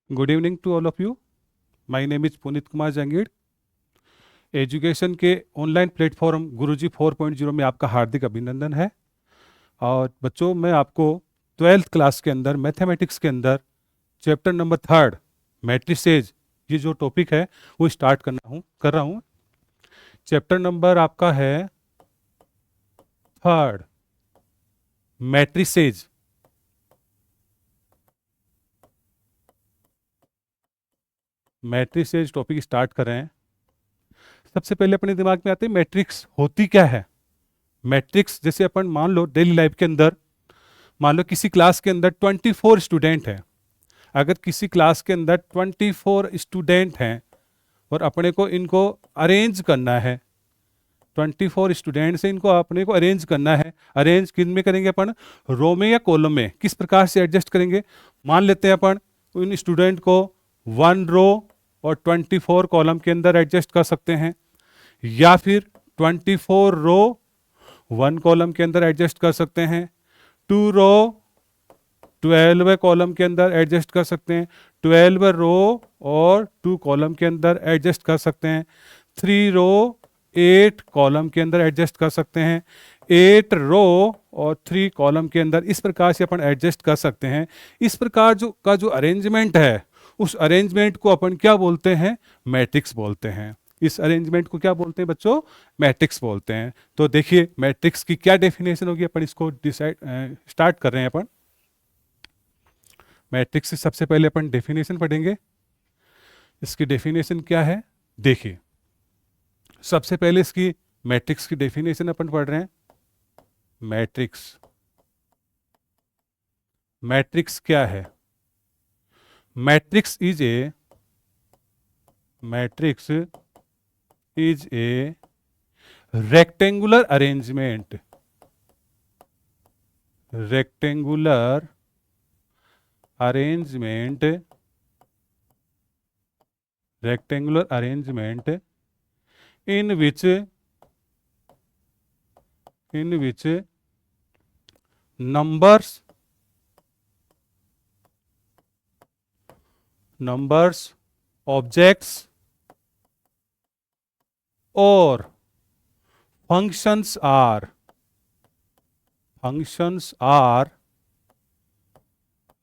Good evening to all of you. My name is Puneet Kumar Jangid. Education के online platform Guruji 4.0 में आपका हार्दिक अभिनंदन है। और बच्चों, मैं आपको 12th क्लास के अंदर मैथमेटिक्स के अंदर चैप्टर नंबर 3 मैट्रिसेज, ये जो टॉपिक है वो स्टार्ट कर रहा हूँ। चैप्टर नंबर आपका है 3 मैट्रिसेज। मैट्रिसेज टॉपिक स्टार्ट कर रहे हैं। सबसे पहले अपने दिमाग में आते हैं मैट्रिक्स होती क्या है। मैट्रिक्स जैसे अपन मान लो डेली लाइफ के अंदर, मान लो किसी क्लास के अंदर 24 स्टूडेंट हैं। अगर किसी क्लास के अंदर 24 स्टूडेंट हैं और अपने को इनको अरेंज करना है, 24 स्टूडेंट से इनको अपने को अरेंज करना है। अरेंज किन में करेंगे अपन? रो में या कॉलम में? किस प्रकार से एडजस्ट करेंगे? मान लेते हैं अपन इन स्टूडेंट को 1 रो और 24 कॉलम के अंदर एडजस्ट कर सकते हैं, या फिर 24 रो 1 कॉलम के अंदर एडजस्ट कर सकते हैं, 2 रो 12 कॉलम के अंदर एडजस्ट कर सकते हैं, 12 रो और 2 कॉलम के अंदर एडजस्ट कर सकते हैं, 3 रो 8 कॉलम के अंदर एडजस्ट कर सकते हैं, 8 रो और 3 कॉलम के अंदर। इस प्रकार से अपन एडजस्ट कर सकते हैं। इस प्रकार जो अरेंजमेंट है, उस अरेंजमेंट को अपन क्या बोलते हैं? मैट्रिक्स बोलते हैं। इस अरेंजमेंट को क्या बोलते हैं बच्चों? मैट्रिक्स बोलते हैं। तो देखिए मैट्रिक्स की क्या डेफिनेशन होगी, अपन इसको स्टार्ट कर रहे हैं। अपन मैट्रिक्स से सबसे पहले अपन डेफिनेशन पढ़ेंगे। इसकी डेफिनेशन क्या है देखिए। सबसे पहले इसकी मैट्रिक्स की डेफिनेशन अपन पढ़ रहे हैं। मैट्रिक्स मैट्रिक्स क्या है? Matrix is A rectangular arrangement in which numbers objects or functions are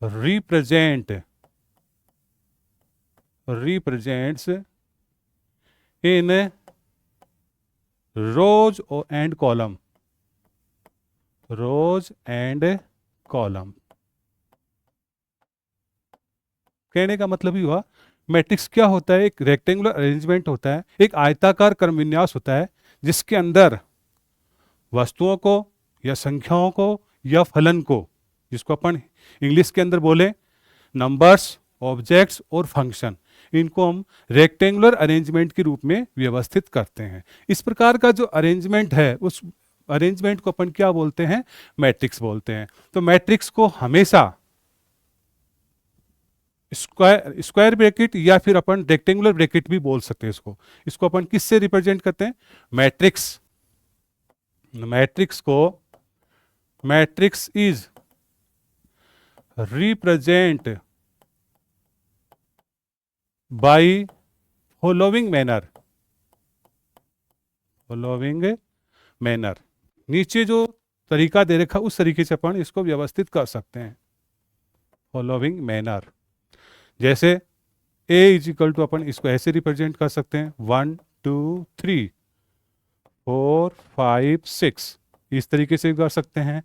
represents in rows and column कहने का मतलब ही हुआ मैट्रिक्स क्या होता है? एक रेक्टेंगुलर अरेंजमेंट होता है, एक आयताकार क्रम विन्यास होता है, जिसके अंदर वस्तुओं को या संख्याओं को या फलन को, जिसको अपन इंग्लिश के अंदर बोले नंबर्स, ऑब्जेक्ट्स और फंक्शन, इनको हम रेक्टेंगुलर अरेंजमेंट के रूप में व्यवस्थित करते हैं। इस प्रकार का जो अरेंजमेंट है, उस अरेंजमेंट को अपन क्या बोलते हैं? मैट्रिक्स बोलते हैं। तो मैट्रिक्स को हमेशा स्क्वायर ब्रैकेट या फिर अपन रेक्टेंगुलर ब्रैकेट भी बोल सकते हैं। इसको अपन किससे रिप्रेजेंट करते हैं? Matrix is represent by following manner. नीचे जो तरीका दे रखा उस तरीके से अपन इसको व्यवस्थित कर सकते हैं। फॉलोइंग मैनर, जैसे a इज इक्वल टू, अपन इसको ऐसे रिप्रेजेंट कर सकते हैं 1 2 3 4 5 6, इस तरीके से भी कर सकते हैं।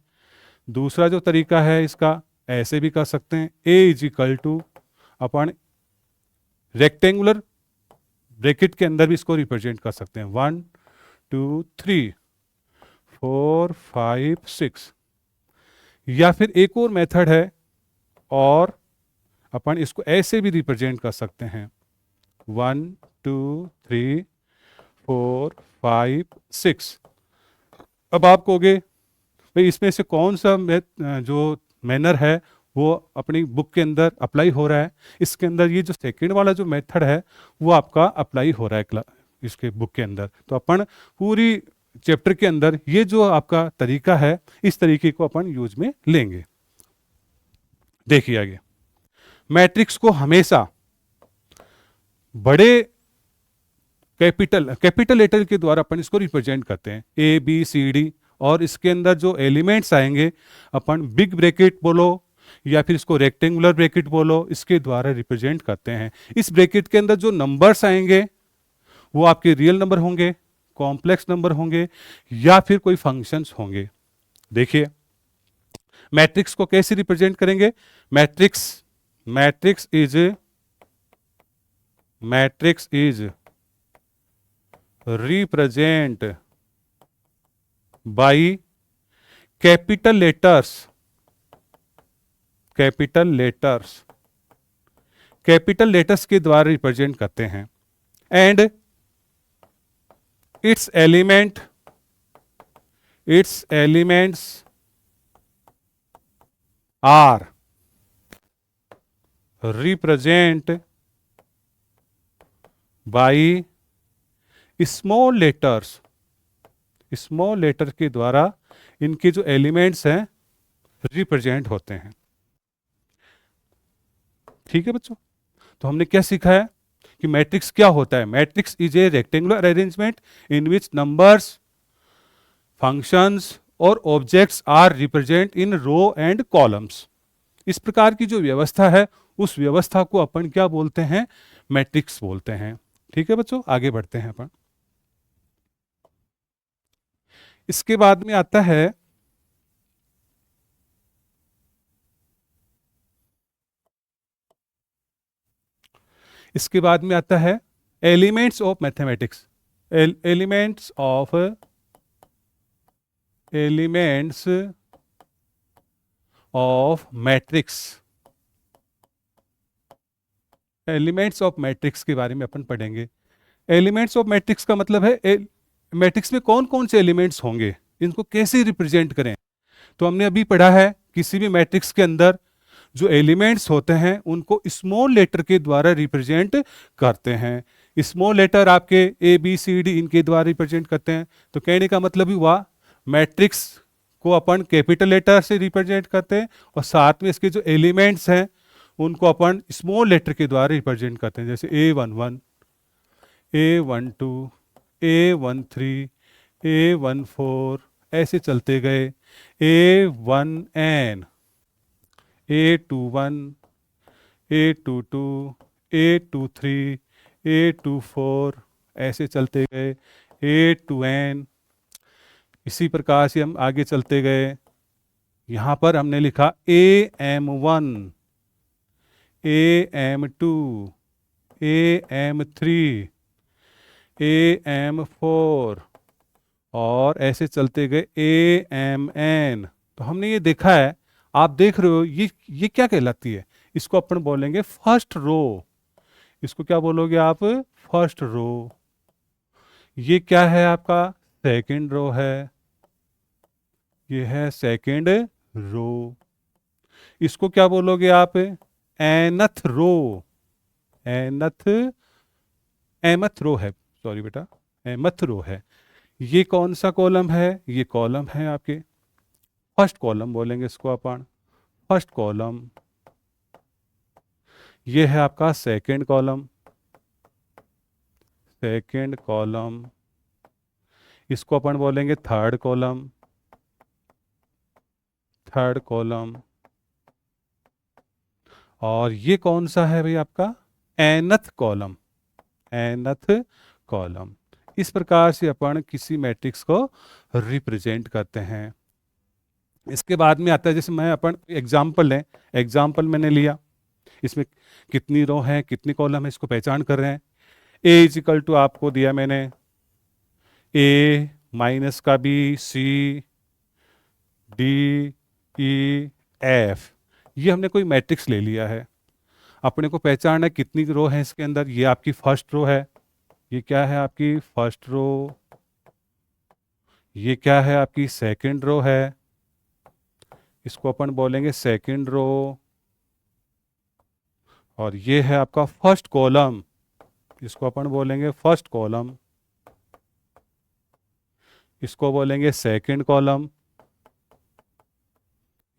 दूसरा जो तरीका है इसका, ऐसे भी कर सकते हैं। a इज इक्वल टू, अपन रेक्टेंगुलर ब्रैकेट के अंदर भी इसको रिप्रेजेंट कर सकते हैं 1 2 3 4 5 6। या फिर एक और मेथड है, और अपन इसको ऐसे भी रिप्रेजेंट कर सकते हैं 1 2 3 4 5 6। अब आप कहोगे भाई इसमें से कौन सा जो मैनर है वो अपनी बुक के अंदर अप्लाई हो रहा है? इसके अंदर ये जो सेकंड वाला जो मेथड है वो आपका अप्लाई हो रहा है इसके बुक के अंदर। तो अपन पूरी चैप्टर के अंदर ये जो आपका तरीका है, इस तरीके को अपन यूज में लेंगे। देखिए आगे, मैट्रिक्स को हमेशा बड़े कैपिटल लेटर के द्वारा अपन इसको रिप्रेजेंट करते हैं, ए बी सी डी, और इसके अंदर जो एलिमेंट्स आएंगे अपन बिग ब्रैकेट बोलो या फिर इसको रेक्टेंगुलर ब्रैकेट बोलो, इसके द्वारा रिप्रेजेंट करते हैं। इस ब्रैकेट के अंदर जो नंबर्स आएंगे वो आपके रियल नंबर होंगे, कॉम्प्लेक्स नंबर होंगे, या फिर कोई फंक्शंस होंगे। देखिए मैट्रिक्स को कैसे रिप्रेजेंट करेंगे। Matrix is represent by capital letters के द्वारा रिप्रेजेंट करते हैं। And its elements are represent by small letter के द्वारा इनके जो एलिमेंट्स हैं रिप्रेजेंट होते हैं। ठीक है बच्चों, तो हमने क्या सीखा है कि मैट्रिक्स क्या होता है। Matrix is a rectangular arrangement in which numbers, functions और objects are represent in row and columns. इस प्रकार की जो व्यवस्था है उस व्यवस्था को अपन क्या बोलते हैं, मैट्रिक्स बोलते हैं। ठीक है बच्चों, आगे बढ़ते हैं अपन। इसके बाद में आता है elements of mathematics. Elements of matrix के बारे में अपन पढ़ेंगे। एलिमेंट्स ऑफ मैट्रिक्स का मतलब है मैट्रिक्स में कौन कौन से एलिमेंट्स होंगे, इनको कैसे रिप्रेजेंट करें। तो हमने अभी पढ़ा है किसी भी मैट्रिक्स के अंदर जो एलिमेंट्स होते हैं उनको स्मॉल लेटर के द्वारा रिप्रेजेंट करते हैं। स्मॉल लेटर आपके ए बी सी डी इनके द्वारा रिप्रेजेंट करते हैं। तो कहने का मतलब ही हुआ मैट्रिक्स को अपन कैपिटल लेटर से रिप्रेजेंट करते हैं और साथ में इसके जो एलिमेंट्स हैं उनको अपन स्मॉल लेटर के द्वारा रिप्रेजेंट करते हैं। जैसे A11, A12, A13, A14, ऐसे चलते गए, A1n, A21, A22, A23, A24, ऐसे चलते गए, A2n। इसी प्रकार से हम आगे चलते गए। यहाँ पर हमने लिखा AM1, AM2, AM3, AM4, और ऐसे चलते गए AMN। तो हमने ये देखा है, आप देख रहे हो ये क्या कहलाती है, इसको अपन बोलेंगे फर्स्ट रो। इसको क्या बोलोगे आप, फर्स्ट रो। ये क्या है आपका, सेकंड रो है, ये है सेकंड रो। इसको क्या बोलोगे आप, एनथ रो। एमथ रो है, सॉरी बेटा, एमथ रो है। ये कौन सा कॉलम है, ये कॉलम है आपके फर्स्ट कॉलम बोलेंगे इसको अपन, फर्स्ट कॉलम। ये है आपका सेकंड कॉलम, इसको अपन बोलेंगे थर्ड कॉलम, और ये कौन सा है भाई आपका, एनथ कॉलम। इस प्रकार से अपन किसी मैट्रिक्स को रिप्रेजेंट करते हैं। इसके बाद में आता है, जैसे मैं अपन एग्जाम्पल मैंने लिया, इसमें कितनी रो है कितनी कॉलम है इसको पहचान कर रहे हैं। ए इज इक्वल टू आपको दिया मैंने ए माइनस का बी, सी, डी, ई, एफ। ये हमने कोई मैट्रिक्स ले लिया है। अपने को पहचान है कितनी रो है इसके अंदर, ये आपकी फर्स्ट रो है, ये क्या है आपकी फर्स्ट रो, ये क्या है आपकी सेकंड रो है, इसको अपन बोलेंगे सेकंड रो, और ये है आपका फर्स्ट कॉलम, इसको अपन बोलेंगे फर्स्ट कॉलम, इसको बोलेंगे सेकंड कॉलम,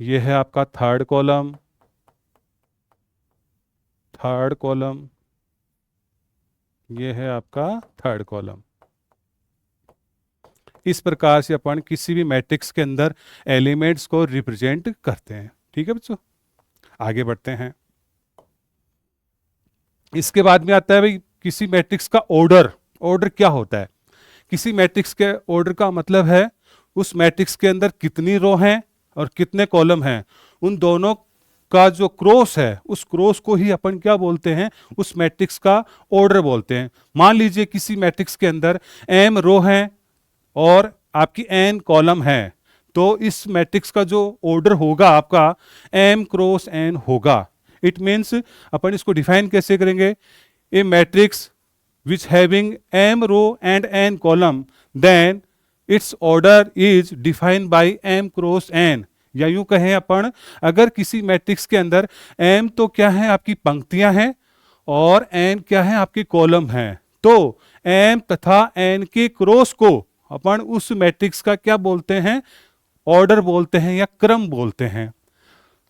ये है आपका थर्ड कॉलम, थर्ड कॉलम, ये है आपका थर्ड कॉलम। इस प्रकार से अपन किसी भी मैट्रिक्स के अंदर एलिमेंट्स को रिप्रेजेंट करते हैं। ठीक है बच्चों, आगे बढ़ते हैं। इसके बाद में आता है भाई किसी मैट्रिक्स का ऑर्डर। ऑर्डर क्या होता है? किसी मैट्रिक्स के ऑर्डर का मतलब है उस मैट्रिक्स के अंदर कितनी रो हैं और कितने कॉलम हैं, उन दोनों का जो क्रॉस है, उस क्रॉस को ही अपन क्या बोलते हैं, उस मैट्रिक्स का ऑर्डर बोलते हैं। मान लीजिए किसी मैट्रिक्स के अंदर m रो हैं और आपकी n कॉलम है, तो इस मैट्रिक्स का जो ऑर्डर होगा आपका m क्रॉस n होगा। इट मीन्स अपन इसको डिफाइन कैसे करेंगे? ए matrix which having m row and n column, then its order is defined by m cross n। या यूं कहें अपन, अगर किसी मैट्रिक्स के अंदर m तो क्या है आपकी पंक्तियां हैं और n क्या है आपके कॉलम हैं, तो m तथा n के क्रॉस को अपन उस मैट्रिक्स का क्या बोलते हैं? ऑर्डर बोलते हैं या क्रम बोलते हैं।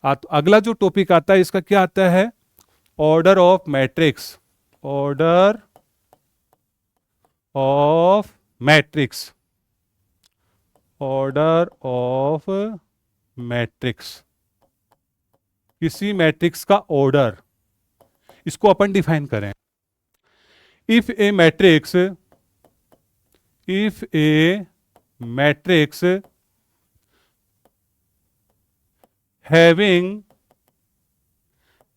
तो अगला जो टॉपिक आता है इसका क्या आता है? Order of matrix. Order of matrix, order of matrix, किसी मैट्रिक्स का ऑर्डर, इसको अपन डिफाइन करें। If a matrix having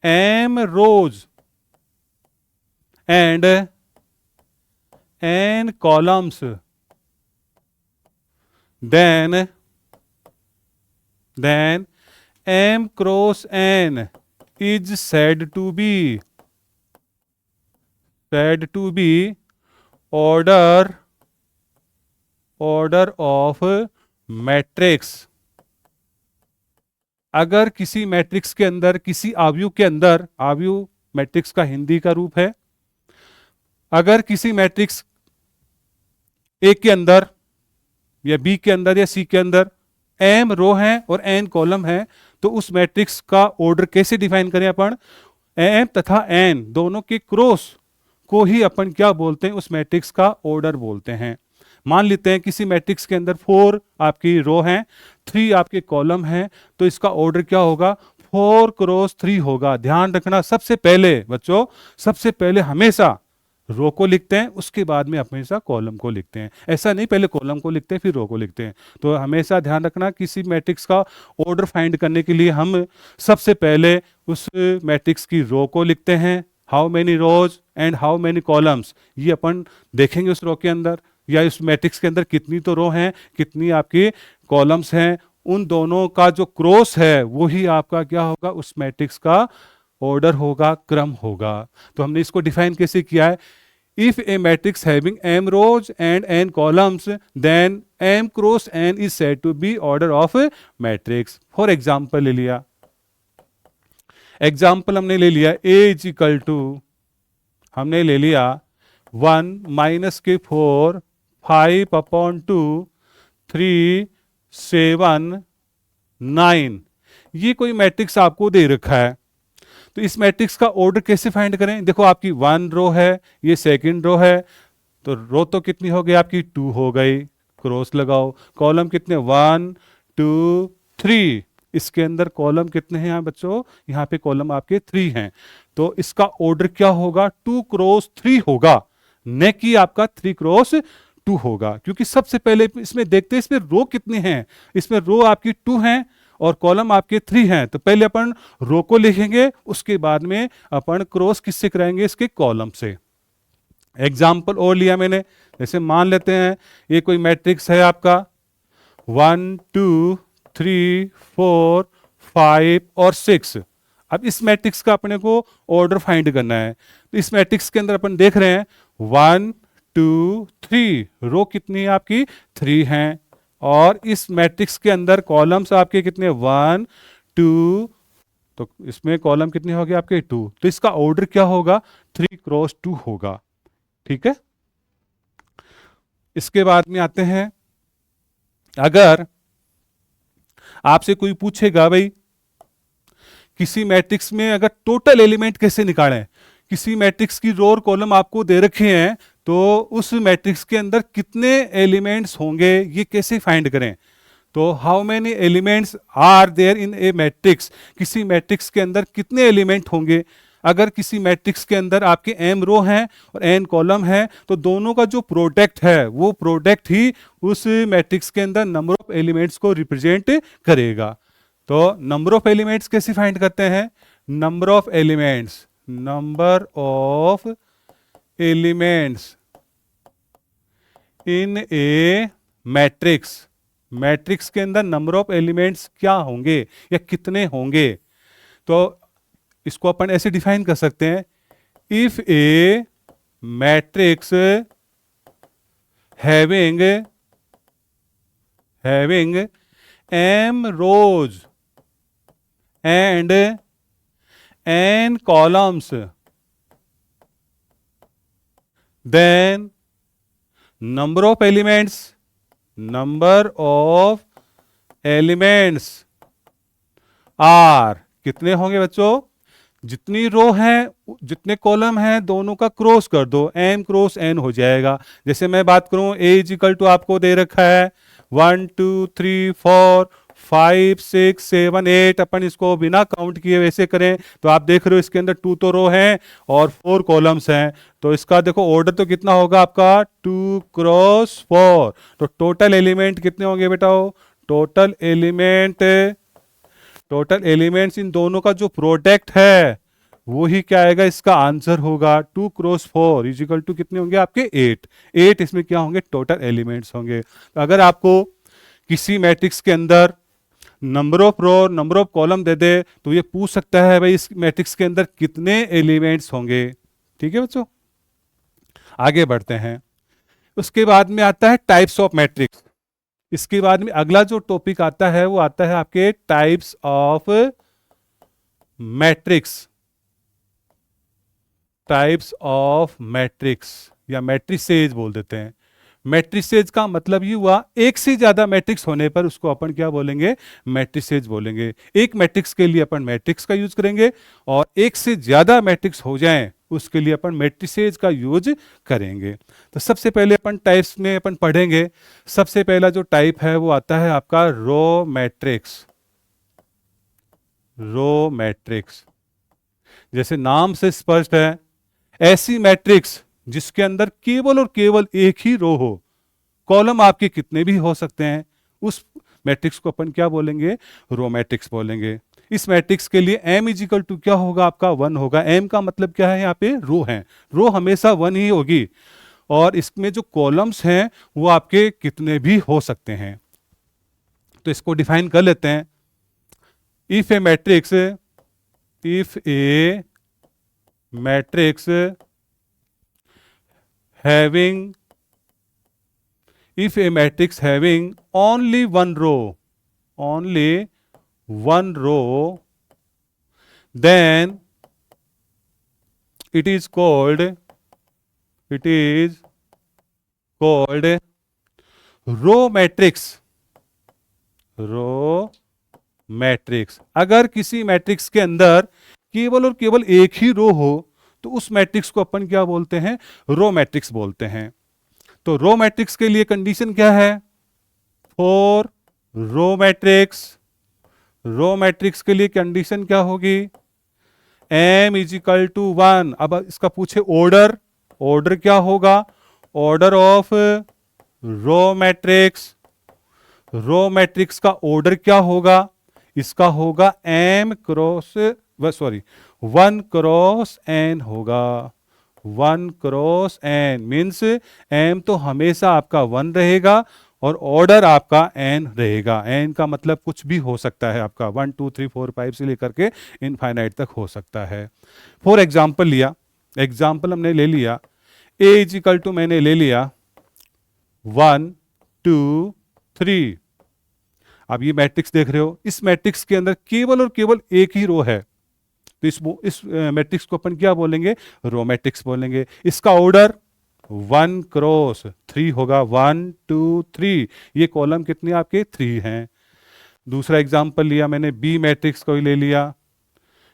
m rows and n columns, then m cross n is said to be order of matrix. अगर किसी matrix के अंदर, किसी आव्यूह के अंदर, आव्यूह मैट्रिक्स का हिंदी का रूप है, अगर किसी मैट्रिक्स ए के अंदर या बी के अंदर या सी के अंदर m रो है और n कॉलम है, तो उस मैट्रिक्स का ऑर्डर कैसे डिफाइन करें अपन? m तथा n दोनों के क्रॉस को ही अपन क्या बोलते हैं? उस मैट्रिक्स का ऑर्डर बोलते हैं। मान लेते हैं किसी मैट्रिक्स के अंदर 4 आपकी रो हैं, 3 आपके कॉलम हैं, तो इसका ऑर्डर क्या होगा? 4 क्रॉस 3 होगा। ध्यान रखना, सबसे पहले बच्चों, सबसे पहले हमेशा रो को लिखते हैं, उसके बाद में हमेशा कॉलम को लिखते हैं। ऐसा नहीं पहले कॉलम को लिखते हैं फिर रो को लिखते हैं। तो हमेशा ध्यान रखना, किसी मैट्रिक्स का ऑर्डर फाइंड करने के लिए हम सबसे पहले उस मैट्रिक्स की रो को लिखते हैं। How many rows and how many columns, ये अपन देखेंगे उस रो के अंदर या इस मैट्रिक्स के अंदर कितनी तो रो हैं, कितनी आपकी कॉलम्स हैं, उन दोनों का जो क्रॉस है वो ही आपका क्या होगा? उस मैट्रिक्स का ऑर्डर होगा, क्रम होगा। तो हमने इसको डिफाइन कैसे किया है? If a matrix having m rows and n columns, then m cross n is said to be order of matrix. For example ले लिया, एग्जांपल हमने ले लिया a इज इक्वल टू, हमने ले लिया 1 माइनस के 4 5 अपॉन 2 3 7 9। ये कोई मैट्रिक्स आपको दे रखा है, तो इस मैट्रिक्स का ऑर्डर कैसे फाइंड करें? देखो आपकी 1 रो है, ये सेकंड रो है, तो रो तो कितनी हो गई आपकी? 2 हो गई, क्रॉस लगाओ। कॉलम कितने? 1 2 3। इसके अंदर कॉलम कितने हैं यहाँ बच्चों? यहाँ पे कॉलम आपके 3 हैं, तो इसका ऑर्डर क्या होगा? 2 क्रॉस 3 होगा, न कि आपका 3 क्रॉस 2 होगा। क्योंकि सबसे पहले इसमें देखते हैं इसमें रो कितने हैं। इसमें रो आपकी 2 हैं और कॉलम आपके 3 हैं, तो पहले अपन रो को लिखेंगे, उसके बाद में अपन क्रॉस किससे कराएंगे? इसके कॉलम से। एग्जाम्पल और लिया मैंने, जैसे मान लेते हैं ये कोई मैट्रिक्स है आपका 1 2 3 4 5 और 6। अब इस मैट्रिक्स का अपने को ऑर्डर फाइंड करना है, तो इस मैट्रिक्स के अंदर अपन देख रहे हैं 1 2 3, रो कितनी है आपकी? 3 हैं, और इस मैट्रिक्स के अंदर कॉलम्स आपके कितने? 1 2, तो इसमें कॉलम कितने हो गए आपके? 2, तो इसका ऑर्डर क्या होगा? 3 क्रॉस 2 होगा। ठीक है, इसके बाद में आते हैं, अगर आपसे कोई पूछेगा भाई किसी मैट्रिक्स में अगर टोटल एलिमेंट कैसे निकालें, किसी मैट्रिक्स की रो और कॉलम आपको दे रखे हैं, तो उस मैट्रिक्स के अंदर कितने एलिमेंट्स होंगे ये कैसे फाइंड करें। तो how many elements are there in a matrix, किसी मैट्रिक्स के अंदर कितने एलिमेंट होंगे। अगर किसी मैट्रिक्स के अंदर आपके m रो हैं और n कॉलम है, तो दोनों का जो प्रोडक्ट है वो प्रोडक्ट ही उस मैट्रिक्स के अंदर नंबर ऑफ एलिमेंट्स को रिप्रेजेंट करेगा। तो नंबर ऑफ एलिमेंट्स कैसे फाइंड करते हैं, number of elements, number of elements in a matrix, matrix के अंदर नंबर ऑफ एलिमेंट्स क्या होंगे या कितने होंगे। तो इसको अपन ऐसे डिफाइन कर सकते हैं, if a matrix having m rows and n columns, then number of elements are, कितने होंगे बच्चों, जितनी रो हैं जितने कॉलम हैं दोनों का क्रॉस कर दो, m क्रॉस n हो जाएगा। जैसे मैं बात करूं a इज इक्वल टू आपको दे रखा है 1 2 3 4 5 6 7 8, अपन इसको बिना काउंट किए वैसे करें तो आप देख रहे हो इसके अंदर 2 तो रो हैं और 4 कॉलम्स हैं, तो इसका देखो ऑर्डर तो कितना होगा आपका 2 क्रॉस 4। तो टोटल एलिमेंट कितने होंगे बेटा, टोटल एलिमेंट्स इन दोनों का जो प्रोडक्ट है वो ही क्या आएगा, इसका आंसर होगा 2 क्रॉस 4 इज इक्वल टू कितने होंगे आपके 8 इसमें क्या होंगे, टोटल एलिमेंट्स होंगे। तो अगर आपको किसी मैट्रिक्स के अंदर number of row number of column दे दे तो ये पूछ सकता है भाई इस मैट्रिक्स के अंदर कितने एलिमेंट्स होंगे। ठीक है बच्चों, आगे बढ़ते हैं। उसके बाद में आता है टाइप्स ऑफ मैट्रिक्स। इसके बाद में अगला जो टॉपिक आता है वो आता है आपके types of matrix, types of matrix या मैट्रिसेज बोल देते हैं। मैट्रिसेज का मतलब ये हुआ एक से ज्यादा मैट्रिक्स होने पर उसको अपन क्या बोलेंगे, मैट्रिसेज बोलेंगे। एक मैट्रिक्स के लिए अपन मैट्रिक्स का यूज करेंगे और एक से ज्यादा मैट्रिक्स हो जाएं उसके लिए अपन मैट्रिसेज का यूज करेंगे। तो सबसे पहले अपन टाइप्स में अपन पढ़ेंगे। सबसे पहला जो टाइप है वो आता है आपका रो मैट्रिक्स। रो मैट्रिक्स जैसे नाम से स्पष्ट है, ऐसी मैट्रिक्स जिसके अंदर केवल और केवल एक ही रो हो, कॉलम आपके कितने भी हो सकते हैं, उस मैट्रिक्स को अपन क्या बोलेंगे, रो मैट्रिक्स बोलेंगे। इस मैट्रिक्स के लिए m इज इक्वल टू क्या होगा आपका 1 होगा। m का मतलब क्या है, यहाँ पे रो है, रो हमेशा 1 ही होगी और इसमें जो कॉलम्स हैं वो आपके कितने भी हो सकते हैं। तो इसको डिफाइन कर लेते हैं। If a matrix having only one row, then it is called row matrix. अगर किसी मैट्रिक्स के अंदर केवल और केवल एक ही रो हो तो उस मैट्रिक्स को अपन क्या बोलते हैं, रो मैट्रिक्स बोलते हैं। तो रो मैट्रिक्स के लिए कंडीशन क्या है, फॉर रो मैट्रिक्स के लिए कंडीशन क्या होगी, m इज इक्वल टू 1। अब इसका पूछे ऑर्डर क्या होगा, ऑर्डर ऑफ रो मैट्रिक्स का ऑर्डर क्या होगा, इसका होगा 1 क्रॉस n होगा। 1 क्रॉस n मीन्स m तो हमेशा आपका 1 रहेगा और ऑर्डर आपका n रहेगा। n का मतलब कुछ भी हो सकता है आपका, 1 2 3 4 5 से लेकर के इनफाइनाइट तक हो सकता है। फॉर एग्जाम्पल हमने ले लिया a इज इक्वल टू मैंने ले लिया 1 2 3। अब ये मैट्रिक्स देख रहे हो, इस मैट्रिक्स के अंदर केवल और केवल एक ही रो है, तो इस मैट्रिक्स को अपन क्या बोलेंगे, रो मैट्रिक्स बोलेंगे। इसका ऑर्डर 1 क्रॉस 3 होगा, 1 2 3। ये कॉलम कितने आपके 3 हैं। दूसरा एग्जांपल लिया मैंने, बी मैट्रिक्स को ले लिया,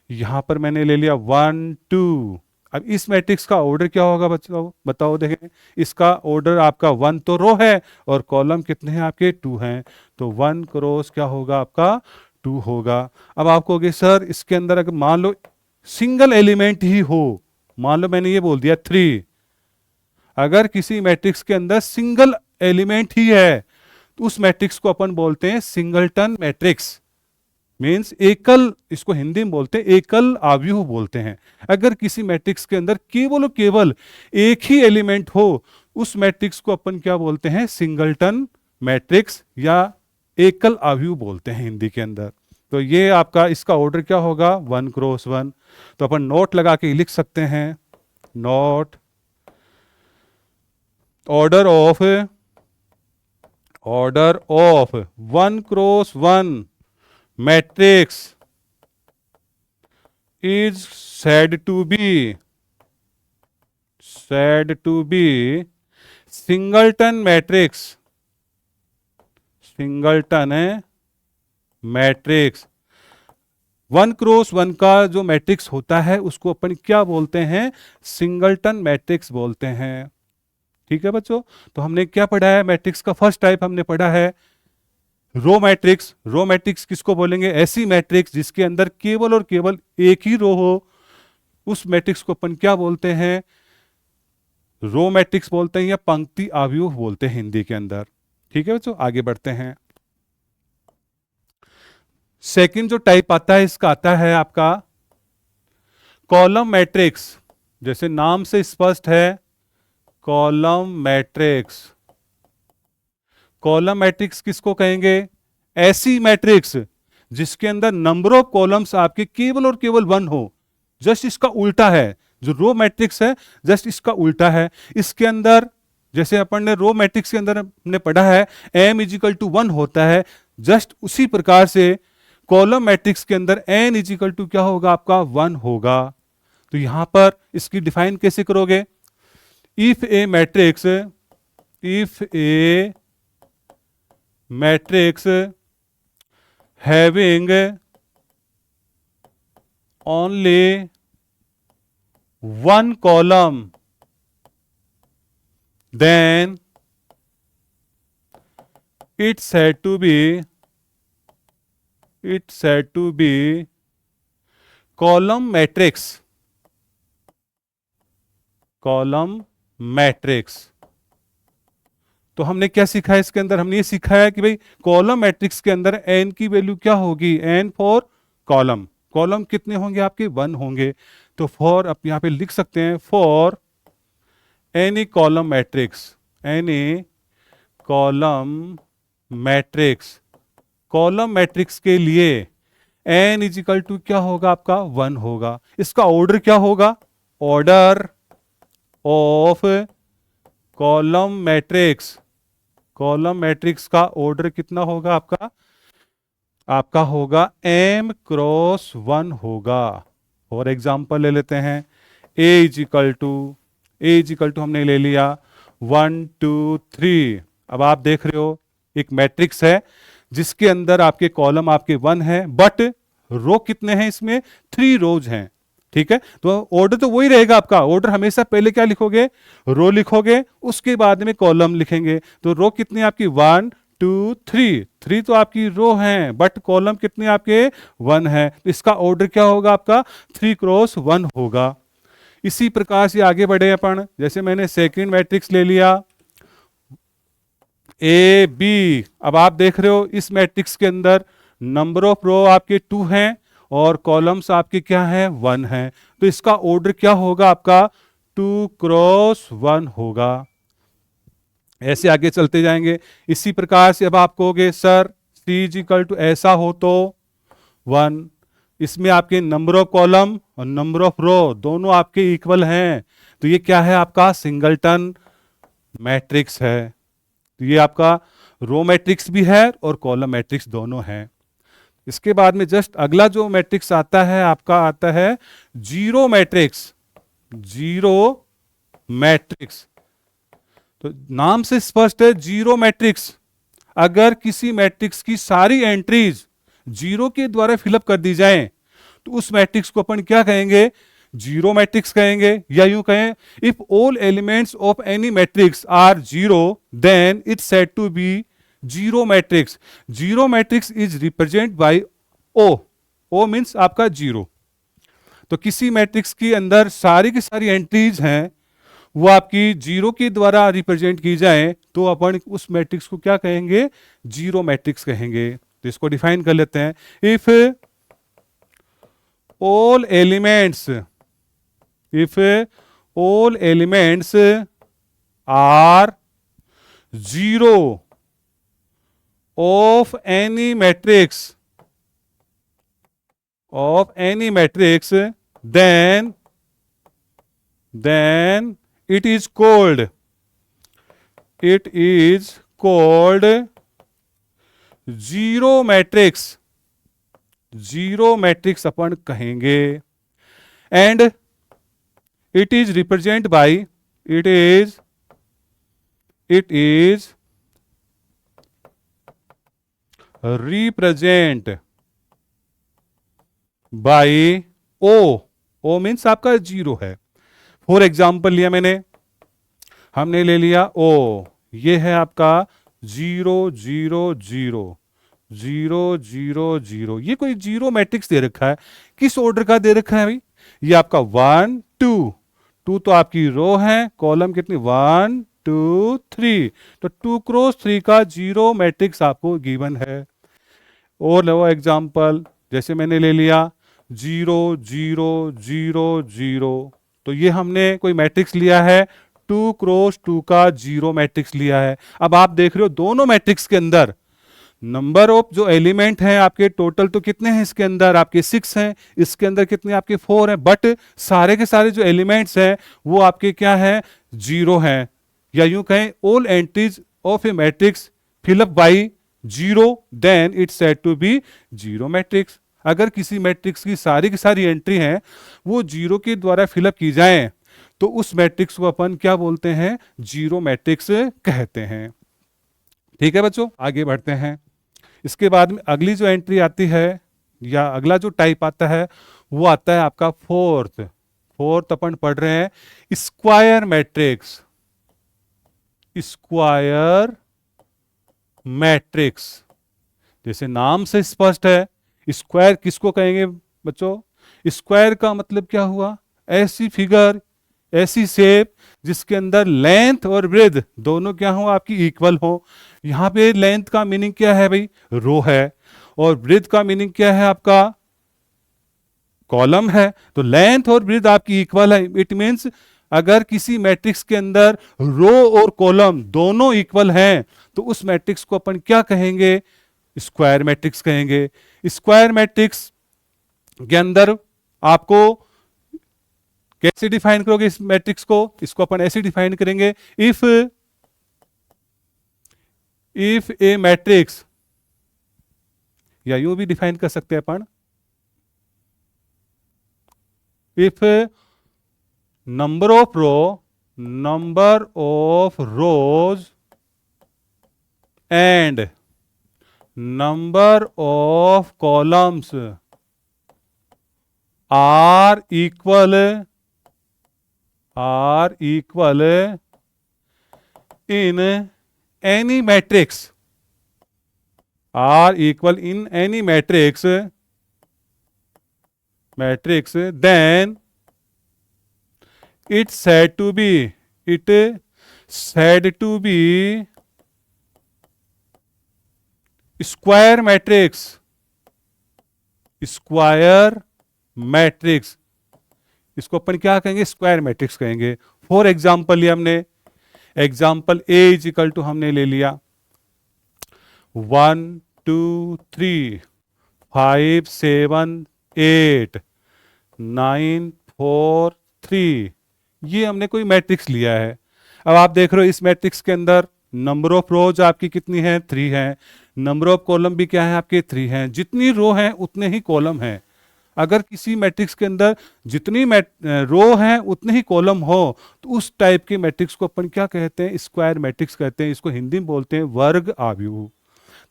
यहां पर मैंने ले लिया 1 2। अब इस मैट्रिक्स का ऑर्डर क्या होगा बच्चों, बताओ देखें। इसका ऑर्डर आपका 1 तो रो है और कॉलम कितने हैं आपके 2 हैं, तो 1 क्रॉस क्या होगा आपका 2 होगा। अब आप कहोगे सर इसके अंदर अगर मान लो सिंगल एलिमेंट ही हो, मान लो मैंने ये बोल दिया 3, अगर किसी मैट्रिक्स के अंदर सिंगल एलिमेंट ही है तो उस मैट्रिक्स को अपन बोलते हैं सिंगलटन मैट्रिक्स, मीन्स एकल, इसको हिंदी में बोलते हैं एकल आव्यूह बोलते हैं। अगर किसी मैट्रिक्स के अंदर केवल और केवल एक ही एलिमेंट हो उस मैट्रिक्स को अपन क्या बोलते हैं, सिंगलटन मैट्रिक्स या एकल आव्यूह बोलते हैं हिंदी के अंदर। तो ये आपका इसका ऑर्डर क्या होगा 1 क्रॉस 1। तो अपन नोट लगा के लिख सकते हैं, note order of 1 cross 1 matrix is said to be singleton matrix, singleton है मैट्रिक्स। 1 क्रॉस 1 का जो मैट्रिक्स होता है उसको अपन क्या बोलते हैं, सिंगलटन मैट्रिक्स बोलते हैं। ठीक है बच्चों, तो हमने क्या पढ़ा है, मैट्रिक्स का फर्स्ट टाइप हमने पढ़ा है रो मैट्रिक्स। रो मैट्रिक्स किसको बोलेंगे, ऐसी मैट्रिक्स जिसके अंदर केवल और केवल एक ही रो हो, उस मैट्रिक्स को अपन क्या बोलते हैं, रो मैट्रिक्स बोलते हैं या पंक्ति आव्यूह बोलते हैं हिंदी के अंदर। ठीक है बच्चों, आगे बढ़ते हैं। सेकंड जो टाइप आता है इसका आता है आपका कॉलम मैट्रिक्स। जैसे नाम से स्पष्ट है, कॉलम मैट्रिक्स। कॉलम मैट्रिक्स किसको कहेंगे, ऐसी मैट्रिक्स जिसके अंदर नंबर ऑफ कॉलम्स आपके केवल और केवल 1 हो। जस्ट इसका उल्टा है, जो रो मैट्रिक्स है जस्ट इसका उल्टा है। इसके अंदर जैसे अपन ने रो मैट्रिक्स के अंदर हमने पढ़ा है m इजिकल टू 1 होता है, जस्ट उसी प्रकार से कॉलम मैट्रिक्स के अंदर n इजिकल टू क्या होगा आपका 1 होगा। तो यहां पर इसकी डिफाइन कैसे करोगे, if a matrix having only one column, then it's said to be column matrix। Column matrix. तो हमने क्या सीखा है इसके अंदर, हमने ये सीखा है कि भाई कॉलम मैट्रिक्स के अंदर n की वैल्यू क्या होगी, n फॉर कॉलम। कॉलम कितने होंगे आपके 1 होंगे। तो फॉर आप यहां पे लिख सकते हैं, for any column matrix, any column matrix, column matrix के लिए n इजिकल टू क्या होगा आपका 1 होगा। इसका ऑर्डर क्या होगा, order of column matrix. Column matrix का ऑर्डर कितना होगा आपका होगा m क्रॉस 1 होगा। फॉर एग्जाम्पल ले लेते हैं, a इजिकल टू हमने ले लिया 1 2 3। अब आप देख रहे हो एक मैट्रिक्स है जिसके अंदर आपके कॉलम आपके 1 है, बट रो कितने हैं इसमें, 3 रोज हैं। ठीक है, तो ऑर्डर तो वही रहेगा आपका। ऑर्डर हमेशा पहले क्या लिखोगे, रो लिखोगे, उसके बाद में कॉलम लिखेंगे। तो रो कितनी आपकी 1 2 3, 3 तो आपकी रो हैं, बट कॉलम कितने आपके 1 है। तो इसका ऑर्डर क्या होगा आपका 3 क्रॉस 1 होगा। इसी प्रकार से आगे बढ़े अपन, जैसे मैंने सेकंड मैट्रिक्स ले लिया ए बी। अब आप देख रहे हो इस मैट्रिक्स के अंदर नंबर ऑफ रो आपके 2 हैं और कॉलम्स आपके क्या हैं 1 हैं। तो इसका ऑर्डर क्या होगा आपका 2 क्रॉस 1 होगा। ऐसे आगे चलते जाएंगे। इसी प्रकार से अब आप कहोगे सर सी इजिकल टू ऐसा हो तो 1, इसमें आपके नंबर ऑफ कॉलम और नंबर ऑफ रो दोनों आपके इक्वल हैं, तो ये क्या है आपका सिंगलटन मैट्रिक्स है। तो ये आपका रो मैट्रिक्स भी है और कॉलम मैट्रिक्स दोनों हैं। इसके बाद में जस्ट अगला जो मैट्रिक्स आता है आपका आता है जीरो मैट्रिक्स। जीरो मैट्रिक्स तो नाम से स्पष्ट है, जीरो मैट्रिक्स। अगर किसी मैट्रिक्स की सारी एंट्रीज जीरो के द्वारा फिलअप कर दी जाएं तो उस मैट्रिक्स को अपन क्या कहेंगे, जीरो मैट्रिक्स कहेंगे। या यूं कहें, if all elements of any matrix are zero then it's said to be zero matrix. Zero matrix is represent by O. O means आपका जीरो। तो किसी मैट्रिक्स के अंदर सारी की सारी एंट्रीज हैं वो आपकी जीरो के द्वारा रिप्रेजेंट की जाए तो अपन उस मैट्रिक्स को क्या कहेंगे, जीरो मैट्रिक्स कहेंगे। तो इसको डिफाइन कर लेते हैं। If all elements are zero of any matrix then it is called zero matrix. Zero matrix अपन कहेंगे। And it is represented by represent by O. O means आपका जीरो है। फॉर एग्जाम्पल लिया मैंने, हमने ले लिया ओ, ये है आपका zero zero zero zero zero zero. ये कोई जीरो मैट्रिक्स दे रखा है। किस ऑर्डर का दे रखा है भाई, ये आपका 1 2 2 तो आपकी रो है, कॉलम कितनी 1 2 3, तो 2 क्रॉस 3 का जीरो मैट्रिक्स आपको गिवन है। और लो एग्जाम्पल, जैसे मैंने ले लिया जीरो जीरो जीरो जीरो, तो ये हमने कोई मैट्रिक्स लिया है 2 क्रॉस 2 का जीरो मैट्रिक्स लिया है। अब आप देख रहे हो दोनों मैट्रिक्स के अंदर नंबर ऑफ जो एलिमेंट हैं आपके टोटल तो कितने हैं, इसके अंदर आपके 6 हैं, इसके अंदर कितने आपके 4 हैं, बट सारे के सारे जो एलिमेंट्स हैं वो आपके क्या है, जीरो हैं। या यूं कहें, all entries of a matrix fill up by zero then it's said to be zero matrix. अगर किसी मैट्रिक्स की सारी एंट्री हैं वो जीरो के द्वारा फिलअप की जाएं तो उस मैट्रिक्स को अपन क्या बोलते हैं, जीरो मैट्रिक्स कहते हैं। ठीक है बच्चों, आगे बढ़ते हैं। इसके बाद में अगली जो एंट्री आती है या अगला जो टाइप आता है वो आता है आपका फोर्थ अपन पढ़ रहे हैं स्क्वायर मैट्रिक्स। स्क्वायर मैट्रिक्स जैसे नाम से स्पष्ट है, स्क्वायर किसको कहेंगे बच्चों, स्क्वायर का मतलब क्या हुआ, ऐसी फिगर, ऐसी शेप जिसके अंदर लेंथ और ब्रेथ दोनों क्या हो, आपकी इक्वल हो। यहां पे लेंथ का मीनिंग क्या है भाई, रो है, और ब्रेथ का मीनिंग क्या है आपका, कॉलम है। तो लेंथ और ब्रेथ आपकी इक्वल है। इट मींस अगर किसी मैट्रिक्स के अंदर रो और कॉलम दोनों इक्वल हैं तो उस मैट्रिक्स को अपन क्या कहेंगे, स्क्वायर मैट्रिक्स कहेंगे। स्क्वायर मैट्रिक्स के अंदर आपको कैसे डिफाइन करोगे इस मैट्रिक्स को, इसको अपन ऐसे डिफाइन करेंगे, इफ ए मैट्रिक्स, या यूं भी डिफाइन कर सकते हैं अपन, if number of rows and number of columns are equal in any matrix, then it's said to be square matrix. इसको अपन क्या कहेंगे, स्क्वायर मैट्रिक्स कहेंगे। फॉर एग्जाम्पल लिया हमने, example A is equal to हमने ले लिया 1 2 3 5 7 8 9 4 3, ये हमने कोई मैट्रिक्स लिया है। अब आप देख रहे हो इस मैट्रिक्स के अंदर नंबर ऑफ रोज आपकी कितनी है, 3 है। नंबर ऑफ कॉलम भी क्या है आपके, 3 हैं। जितनी रो हैं उतने ही कॉलम हैं। अगर किसी मैट्रिक्स के अंदर जितनी रो हैं उतने ही कॉलम हो तो उस टाइप के मैट्रिक्स को अपन क्या कहते हैं, स्क्वायर मैट्रिक्स कहते हैं। इसको हिंदी में बोलते हैं वर्ग आव्यूह।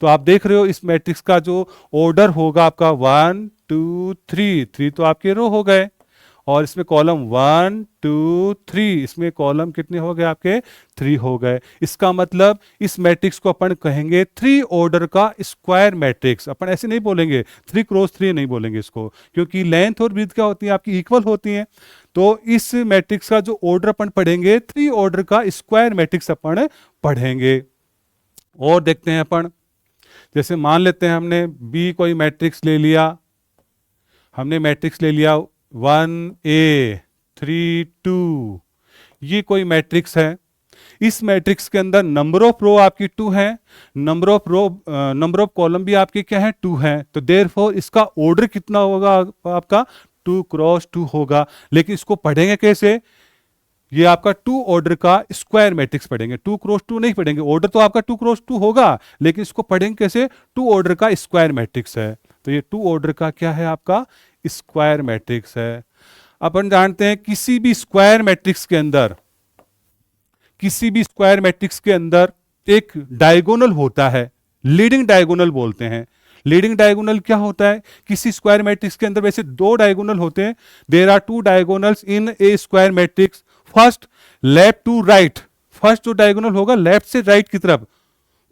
तो आप देख रहे हो इस मैट्रिक्स का जो ऑर्डर होगा आपका 1 2 3, 3 तो आपके रो हो गए, और इसमें कॉलम 1 2 3, इसमें कॉलम कितने हो गए आपके 3 हो गए। इसका मतलब इस मैट्रिक्स को अपन कहेंगे 3 ऑर्डर का स्क्वायर मैट्रिक्स। अपन ऐसे नहीं बोलेंगे 3 क्रॉस 3 नहीं बोलेंगे इसको, क्योंकि लेंथ और विड्थ क्या होती है आपकी इक्वल होती हैं। तो इस मैट्रिक्स का जो ऑर्डर अपन पढ़ेंगे 3 ऑर्डर का स्क्वायर मैट्रिक्स अपन पढ़ेंगे। और देखते हैं अपन, जैसे मान लेते हैं हमने बी कोई मैट्रिक्स ले लिया, हमने मैट्रिक्स ले लिया 1A 3 2, ये कोई मैट्रिक्स है। इस मैट्रिक्स के अंदर नंबर ऑफ रो आपकी 2 है, नंबर ऑफ कॉलम भी आपके क्या है 2 है। तो देयरफॉर इसका ऑर्डर कितना होगा आपका 2 क्रॉस 2 होगा। लेकिन इसको पढ़ेंगे कैसे, ये आपका 2 ऑर्डर का स्क्वायर मैट्रिक्स पढ़ेंगे, 2 क्रॉस 2 नहीं पढ़ेंगे। ऑर्डर तो आपका 2 क्रॉस 2 होगा, लेकिन इसको पढ़ेंगे कैसे, 2 ऑर्डर का स्क्वायर मैट्रिक्स है। तो ये 2 ऑर्डर का क्या है आपका स्क्वायर मैट्रिक्स है। अपन जानते हैं किसी भी स्क्वायर मैट्रिक्स के अंदर, किसी भी स्क्वायर मैट्रिक्स के अंदर एक डायगोनल होता है, लीडिंग डायगोनल बोलते हैं। लीडिंग डायगोनल क्या होता है, किसी स्क्वायर मैट्रिक्स के अंदर वैसे 2 डायगोनल होते हैं। There are 2 diagonals in a square matrix, first left to right. First जो डायगोनल होगा लेफ्ट से राइट की तरफ,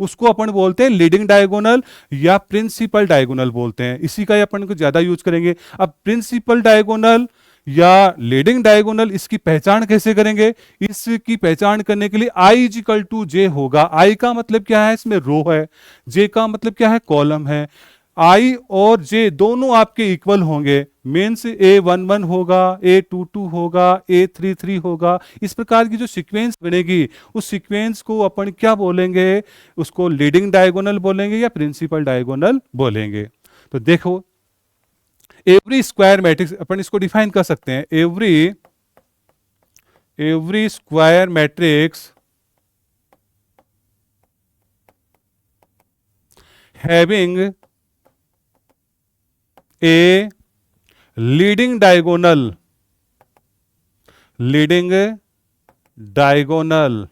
उसको अपन बोलते हैं लीडिंग डायगोनल या प्रिंसिपल डायगोनल बोलते हैं। इसी का ही अपन को ज्यादा यूज करेंगे। अब प्रिंसिपल डायगोनल या लीडिंग डायगोनल, इसकी पहचान कैसे करेंगे, इसकी पहचान करने के लिए आई इज इक्वल टू जे होगा। आई का मतलब क्या है, इसमें रो है, जे का मतलब क्या है कॉलम है। आई और जे दोनों आपके इक्वल होंगे, मीन्स A11 होगा, A22 होगा, A33 होगा। इस प्रकार की जो सीक्वेंस बनेगी उस सीक्वेंस को अपन क्या बोलेंगे, उसको लीडिंग डायगोनल बोलेंगे या प्रिंसिपल डायगोनल बोलेंगे। तो देखो एवरी स्क्वायर मैट्रिक्स अपन इसको डिफाइन कर सकते हैं, every square matrix having a leading diagonal, leading diagonal,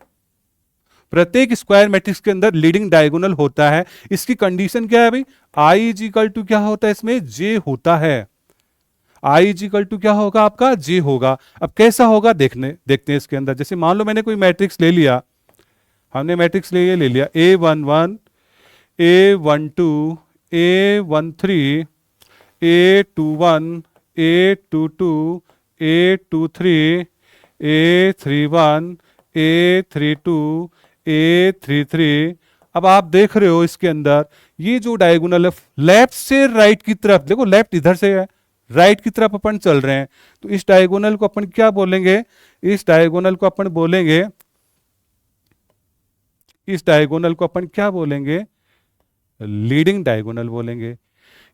प्रत्येक स्क्वायर मैट्रिक्स के अंदर लीडिंग डायगोनल होता है। इसकी कंडीशन क्या है भाई, आई इज इक्वल टू क्या होता है, इसमें जे होता है। आई इज इक्वल टू क्या होगा आपका जे होगा। अब कैसा होगा देखते हैं इसके अंदर। जैसे मान लो मैंने कोई मैट्रिक्स ले लिया, हमने मैट्रिक्स ले लिया A11 A12 A13 A21 A22 A23 A31 A32 A33। अब आप देख रहे हो इसके अंदर ये जो डायगोनल है लेफ्ट से राइट की तरफ, देखो लेफ्ट इधर से है, राइट की तरफ अपन चल रहे हैं। तो इस डायगोनल को अपन क्या बोलेंगे, इस डायगोनल को अपन बोलेंगे, इस डायगोनल को अपन क्या बोलेंगे, लीडिंग डायगोनल बोलेंगे।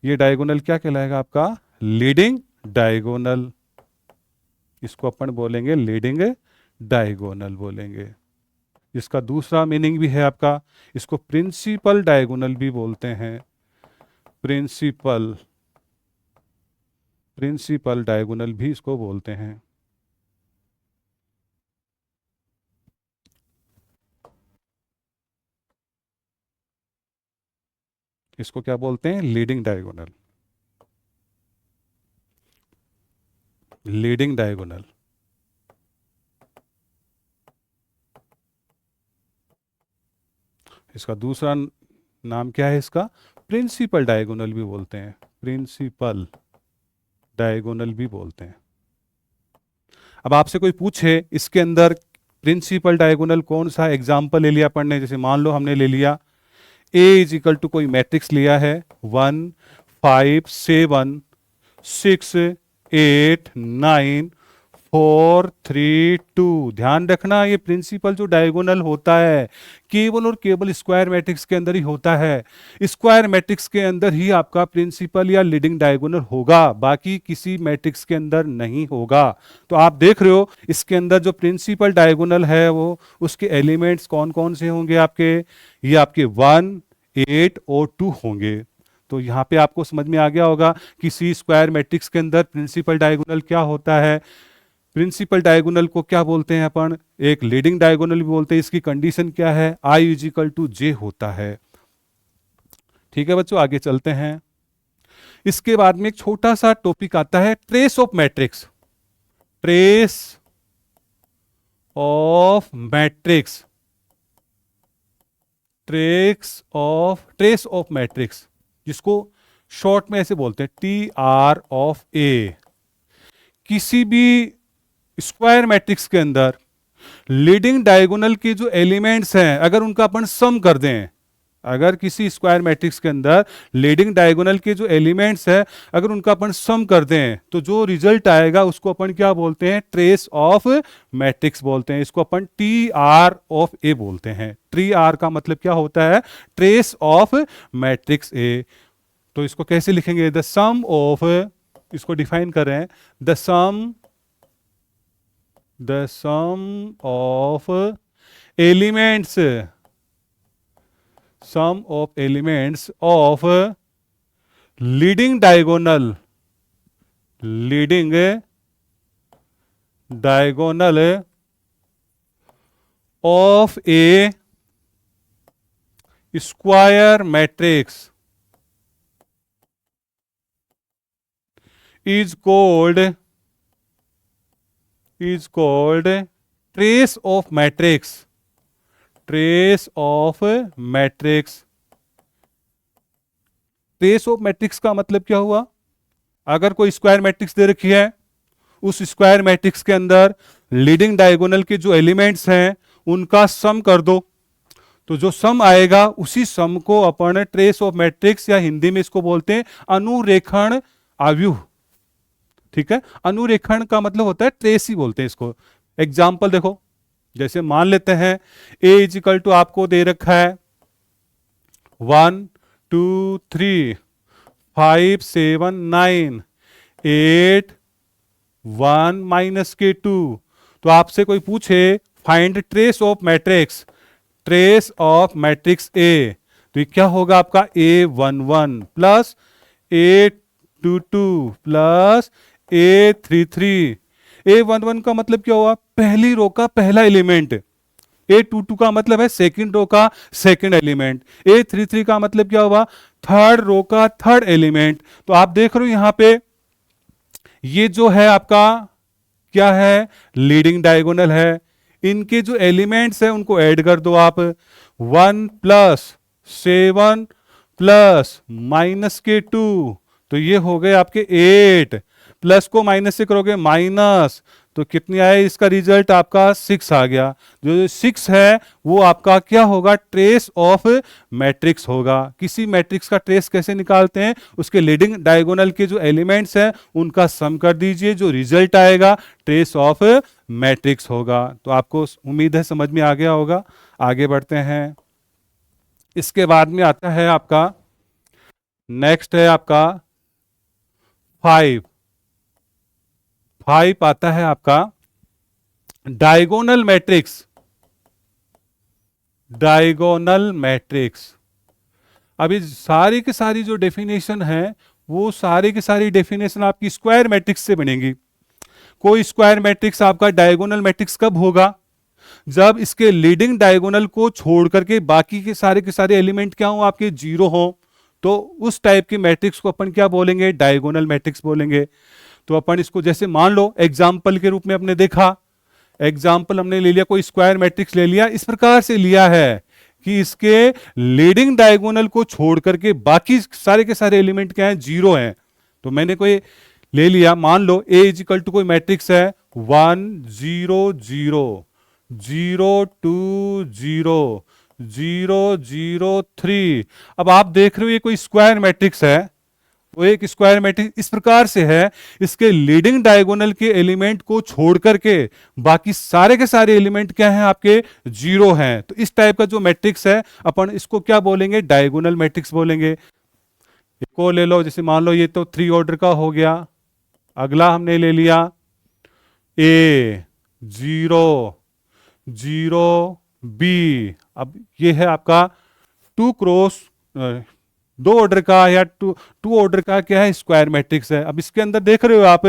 ये डायगोनल क्या कहलाएगा आपका लीडिंग डायगोनल, इसको अपन बोलेंगे लीडिंग डायगोनल बोलेंगे। इसका दूसरा मीनिंग भी है आपका, इसको प्रिंसिपल डायगोनल भी बोलते हैं, प्रिंसिपल, प्रिंसिपल डायगोनल भी इसको बोलते हैं। इसको क्या बोलते हैं, लीडिंग डायगोनल, लीडिंग डायगोनल। इसका दूसरा नाम क्या है, इसका प्रिंसिपल डायगोनल भी बोलते हैं, प्रिंसिपल डायगोनल भी बोलते हैं। अब आपसे कोई पूछे इसके अंदर प्रिंसिपल डायगोनल कौन सा, एग्जाम्पल ले लिया पढ़ने, जैसे मान लो हमने ले लिया A इज इक्वल टू कोई मैट्रिक्स लिया है 1 5 7 6 8 9 4 3 2। ध्यान रखना ये प्रिंसिपल जो डायगोनल होता है केवल और केवल स्क्वायर मैट्रिक्स के अंदर ही होता है। स्क्वायर मैट्रिक्स के अंदर ही आपका प्रिंसिपल या लीडिंग डायगोनल होगा, बाकी किसी मैट्रिक्स के अंदर नहीं होगा। तो आप देख रहे हो इसके अंदर जो प्रिंसिपल डायगोनल है वो उसके एलिमेंट्स कौन कौन से होंगे आपके, ये आपके 1 8 और 2 होंगे। तो यहाँ पे आपको समझ में आ गया होगा किसी स्क्वायर मैट्रिक्स के अंदर प्रिंसिपल डायगोनल क्या होता है। प्रिंसिपल डायगोनल को क्या बोलते हैं अपन, एक लीडिंग डायगोनल भी बोलते हैं। इसकी कंडीशन क्या है, आई इज इक्वल टू जे होता है। ठीक है बच्चों, आगे चलते हैं। इसके बाद में एक छोटा सा टॉपिक आता है trace of matrix. Trace of matrix, trace of matrix, जिसको शॉर्ट में ऐसे बोलते हैं TR ऑफ ए। किसी भी स्क्वायर मैट्रिक्स के अंदर लीडिंग डायगोनल के जो एलिमेंट्स हैं, अगर उनका अपन सम कर दें, अगर किसी स्क्वायर मैट्रिक्स के अंदर लीडिंग डायगोनल के जो एलिमेंट्स है, अगर उनका अपन सम कर दें, तो जो रिजल्ट आएगा उसको अपन क्या बोलते हैं? ट्रेस ऑफ मैट्रिक्स बोलते हैं। इसको अपन TR ऑफ ए बोलते हैं। TR का मतलब क्या होता है? Trace of matrix A. तो इसको कैसे लिखेंगे? द सम ऑफ, इसको डिफाइन करें, the sum of elements, sum of elements of leading diagonal of a square matrix is called trace of matrix। Trace of matrix. Trace of matrix का मतलब क्या हुआ? अगर कोई स्क्वायर मैट्रिक्स दे रखी है, उस स्क्वायर मैट्रिक्स के अंदर लीडिंग डायगोनल के जो एलिमेंट्स हैं उनका सम कर दो, तो जो सम आएगा उसी सम को अपन ट्रेस ऑफ मैट्रिक्स, या हिंदी में इसको बोलते हैं अनुरेखण आव्यूह। ठीक है, अनुरेखण का मतलब होता है ट्रेस ही बोलते हैं इसको। एग्जाम्पल देखो, जैसे मान लेते हैं a इजिकल टू आपको दे रखा है 1 2 3 5 7 9 8 1 माइनस के 2। तो आपसे कोई पूछे find trace of matrix, trace of matrix A, तो ये क्या होगा आपका? A11 plus A22 plus A33। A11 का मतलब क्या हुआ? पहली रो का पहला एलिमेंट। A22 का मतलब है सेकंड रो का सेकंड एलिमेंट। A33 का मतलब क्या हुआ? थर्ड रो का थर्ड एलिमेंट। तो आप देख रहे हो यहां पे ये जो है आपका क्या है? लीडिंग डायगोनल है। इनके जो एलिमेंट्स हैं उनको ऐड कर दो आप। 1 प्लस 7 प्लस माइनस के 2, तो ये हो गए आपके 8। प्लस को माइनस से करोगे माइनस, तो कितनी आए? इसका रिजल्ट आपका 6 आ गया। जो 6 है वो आपका क्या होगा? ट्रेस ऑफ मैट्रिक्स होगा। किसी मैट्रिक्स का ट्रेस कैसे निकालते हैं? उसके लीडिंग डायगोनल के जो एलिमेंट्स हैं उनका सम कर दीजिए, जो रिजल्ट आएगा ट्रेस ऑफ मैट्रिक्स होगा। तो आपको उम्मीद है समझ में आ गया होगा। आगे बढ़ते हैं। इसके बाद में आता है आपका नेक्स्ट है आपका 5 आता है आपका डायगोनल मैट्रिक्स। डायगोनल मैट्रिक्स, अभी सारी की सारी जो डेफिनेशन है वो सारी की सारी डेफिनेशन आपकी स्क्वायर मैट्रिक्स से बनेगी। कोई स्क्वायर मैट्रिक्स आपका डायगोनल मैट्रिक्स कब होगा? जब इसके लीडिंग डायगोनल को छोड़ करके बाकी के सारे एलिमेंट क्या हो? आपके जीरो हो। तो उस टाइप की मैट्रिक्स को अपन क्या बोलेंगे? डायगोनल मैट्रिक्स बोलेंगे। तो अपन इसको जैसे मान लो एग्जाम्पल के रूप में हमने देखा, एग्जाम्पल हमने ले लिया, कोई स्क्वायर मैट्रिक्स ले लिया, इस प्रकार से लिया है कि इसके लीडिंग डायगोनल को छोड़ करके बाकी सारे के सारे एलिमेंट क्या हैं? जीरो हैं। तो मैंने कोई ले लिया, मान लो A इजिकल टू कोई मैट्रिक्स है 1 0 0 0 2 0 0 0 3। अब आप देख रहे हो ये कोई स्क्वायर मैट्रिक्स है। वो एक स्क्वायर मैट्रिक्स इस प्रकार से है, इसके लीडिंग डायगोनल के एलिमेंट को छोड़ करके बाकी सारे के सारे एलिमेंट क्या हैं? आपके जीरो हैं। तो इस टाइप का जो मैट्रिक्स है अपन इसको क्या बोलेंगे? डायगोनल मैट्रिक्स बोलेंगे। एक और ले लो, जैसे मान लो ये तो 3 ऑर्डर का हो गया। अगला हमने ले लिया A 0 0 B। अब ये है आपका 2 क्रॉस 2 ऑर्डर का या 2 ऑर्डर का क्या है? स्क्वायर मैट्रिक्स है। अब इसके अंदर देख रहे हो आप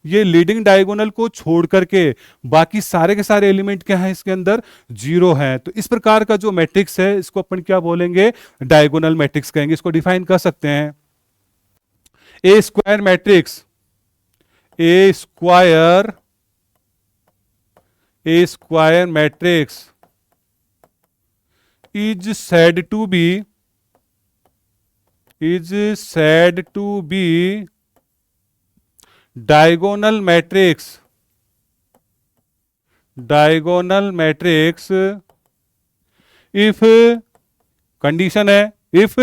ये लीडिंग डायगोनल को छोड़ करके बाकी सारे के सारे एलिमेंट क्या हैं इसके अंदर, जीरो हैं। तो इस प्रकार का जो मैट्रिक्स है इसको अपन क्या बोलेंगे, डायगोनल मैट्रिक्स कहेंगे। इसको डिफाइन कर सकते हैं, a square matrix, a square matrix is said to be diagonal matrix if condition है, if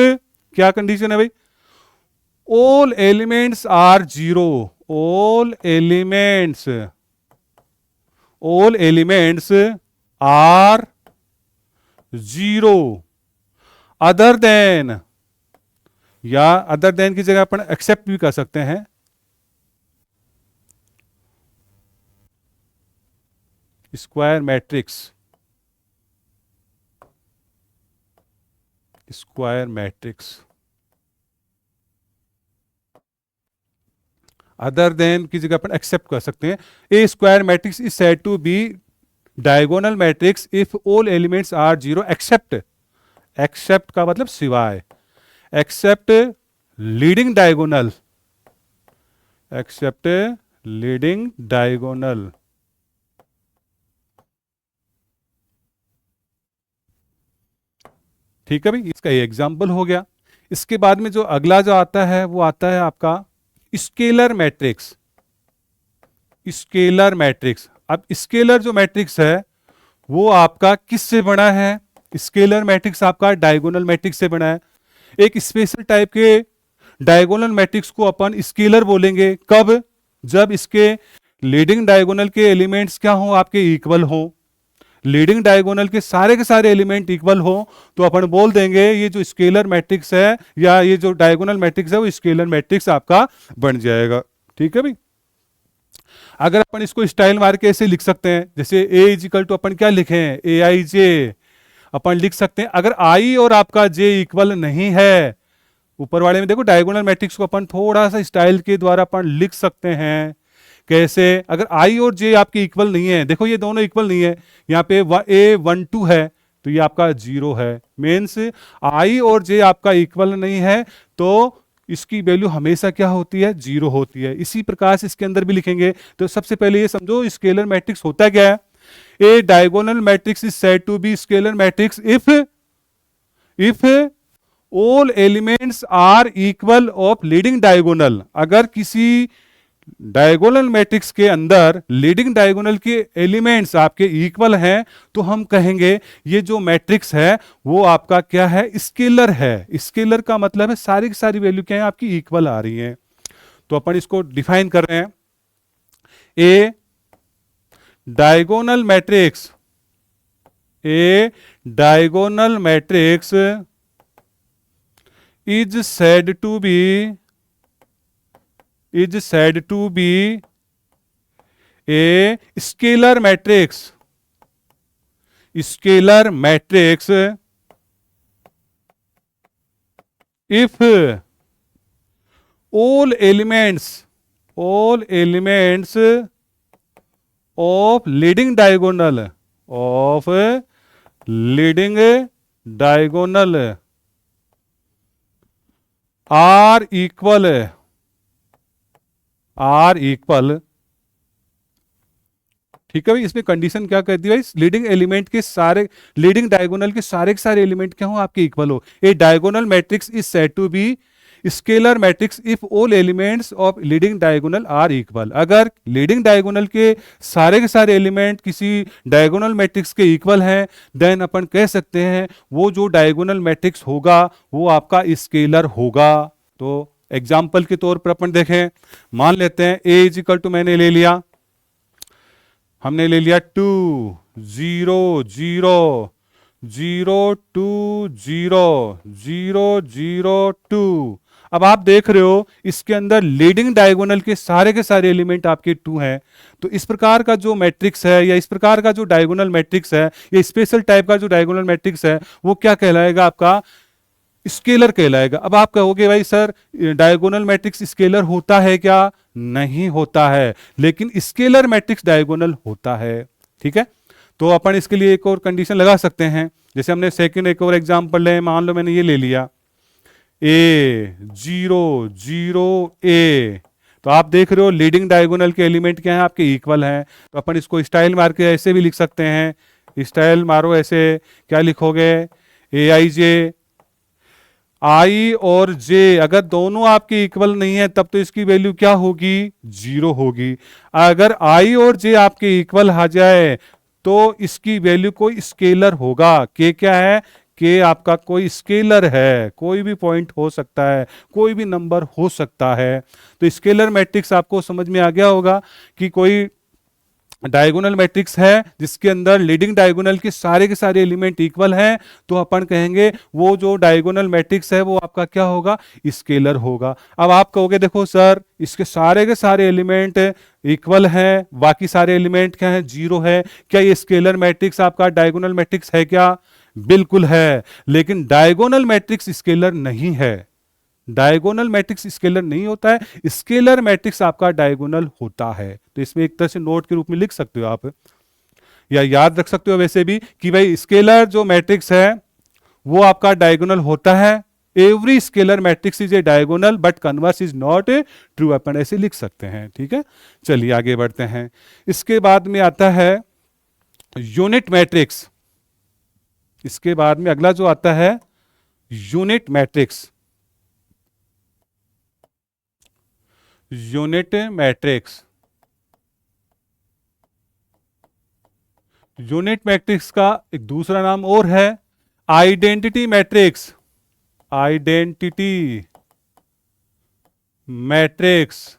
क्या कंडीशन है भाई, all elements are zero, all elements are zero other than, या अदर देन की जगह अपन एक्सेप्ट भी कर सकते हैं, स्क्वायर मैट्रिक्स अदर देन की जगह अपन एक्सेप्ट कर सकते हैं। A square matrix is said to be diagonal matrix if all elements are zero except, except का मतलब सिवाय, except leading diagonal, except leading diagonal. ठीक है भाई, इसका ये एग्जाम्पल हो गया। इसके बाद में जो अगला जो आता है वो आता है आपका स्केलर मैट्रिक्स, स्केलर मैट्रिक्स। अब स्केलर जो मैट्रिक्स है वो आपका किससे बना है, स्केलर मैट्रिक्स आपका डायगोनल मैट्रिक्स से बना है। एक स्पेशल टाइप के डायगोनल मैट्रिक्स को अपन स्केलर बोलेंगे, कब, जब इसके लीडिंग डायगोनल के एलिमेंट्स क्या हो, आपके इक्वल हो, लीडिंग डायगोनल के सारे एलिमेंट इक्वल हो तो अपन बोल देंगे ये जो स्केलर मैट्रिक्स है या ये जो डायगोनल मैट्रिक्स है वो स्केलर मैट्रिक्स आपका बन जाएगा। ठीक है भाई। अगर अपन इसको स्टाइल मार के ऐसे लिख सकते हैं, जैसे ए इज इक्वल टू अपन क्या लिखे हैं, ए आई जे, अपन लिख सकते हैं। अगर आई और आपका जे इक्वल नहीं है, ऊपर वाले में देखो डायगोनल मैट्रिक्स को अपन थोड़ा सा स्टाइल के द्वारा अपन लिख सकते हैं। कैसे, अगर आई और जे आपके इक्वल नहीं है, देखो ये दोनों इक्वल नहीं है, यहाँ पे ए 1 2 है तो ये आपका 0 है, मीन्स आई और जे आपका इक्वल नहीं है तो इसकी वैल्यू हमेशा क्या होती है, 0 होती है। इसी प्रकार से इसके अंदर भी लिखेंगे। तो सबसे पहले ये समझो स्केलर मैट्रिक्स होता क्या है। A diagonal matrix is said to be scalar matrix if all elements are equal of leading diagonal. अगर किसी डायगोनल मैट्रिक्स के अंदर लीडिंग डायगोनल के एलिमेंट्स आपके इक्वल हैं तो हम कहेंगे ये जो मैट्रिक्स है वो आपका क्या है, स्केलर है। स्केलर का मतलब है सारी की सारी वैल्यू क्या है आपकी इक्वल आ रही है। तो अपन इसको डिफाइन कर रहे हैं, a diagonal matrix, a diagonal matrix is said to be a scalar matrix if all elements of leading diagonal are equal। ठीक है भाई, इसमें कंडीशन क्या कर दी भाई, लीडिंग एलिमेंट के सारे, लीडिंग डायगोनल के सारे एलिमेंट क्या हो आपके इक्वल हो। A diagonal matrix is said to be scalar matrix if all elements of leading diagonal are equal. अगर लीडिंग डायगोनल के सारे एलिमेंट किसी डायगोनल मैट्रिक्स के इक्वल हैं देन अपन कह सकते हैं वो जो डायगोनल मैट्रिक्स होगा वो आपका स्केलर होगा। तो एग्जाम्पल के तौर पर अपन देखें, मान लेते हैं ए इज इक्वल टू मैंने ले लिया, हमने ले लिया 2 0 0 0 2 0 0 0 2। अब आप देख रहे हो इसके अंदर लीडिंग डायगोनल के सारे एलिमेंट आपके 2 हैं। तो इस प्रकार का जो मैट्रिक्स है या इस प्रकार का जो डायगोनल मैट्रिक्स है या स्पेशल टाइप का जो डायगोनल मैट्रिक्स है वो क्या कहलाएगा आपका स्केलर कहलाएगा। अब आप कहोगे भाई सर डायगोनल मैट्रिक्स स्केलर होता है क्या? नहीं होता है, लेकिन स्केलर मैट्रिक्स डायगोनल होता है। ठीक है, तो अपन इसके लिए एक और कंडीशन लगा सकते हैं। जैसे हमने सेकंड एक और एग्जांपल ले, मान लो मैंने ये ले लिया ए 0 0 A, तो आप देख रहे हो लीडिंग डायगोनल के एलिमेंट क्या है आपके? इक्वल हैं। तो अपन इसको स्टाइल मार के ऐसे भी लिख सकते हैं, स्टाइल मारो ऐसे, क्या लिखोगे? AIJ, आई और जे अगर दोनों आपके इक्वल नहीं है तब तो इसकी वैल्यू क्या होगी? 0 होगी। अगर आई और जे आपके इक्वल आ जाए तो इसकी वैल्यू कोई स्केलर होगा। के क्या है? के आपका कोई स्केलर है, कोई भी पॉइंट हो सकता है, कोई भी नंबर हो सकता है। तो स्केलर मैट्रिक्स आपको समझ में आ गया होगा कि कोई डायगोनल मैट्रिक्स है जिसके अंदर लीडिंग डायगोनल के सारे एलिमेंट इक्वल हैं, तो अपन कहेंगे वो जो डायगोनल मैट्रिक्स है वो आपका क्या होगा? स्केलर होगा। अब आप कहोगे देखो सर इसके सारे के सारे एलिमेंट इक्वल हैं, बाकी सारे एलिमेंट क्या है? 0 है, क्या ये स्केलर मैट्रिक्स आपका डायगोनल मैट्रिक्स है क्या? बिल्कुल है, लेकिन डायगोनल मैट्रिक्स स्केलर नहीं है। डायगोनल मैट्रिक्स स्केलर नहीं होता है, स्केलर मैट्रिक्स आपका डायगोनल होता है। तो इसमें एक तरह से नोट के रूप में लिख सकते हो आप, या याद रख सकते हो वैसे भी कि भाई स्केलर जो मैट्रिक्स है वो आपका डायगोनल होता है। Every scalar matrix is a diagonal but converse is not a true, अपन ऐसे लिख सकते हैं। ठीक है, चलिए आगे बढ़ते हैं। इसके बाद में आता है यूनिट मैट्रिक्स। इसके बाद में अगला जो आता है unit matrix. Unit matrix, unit matrix का एक दूसरा नाम और है identity matrix. Identity matrix,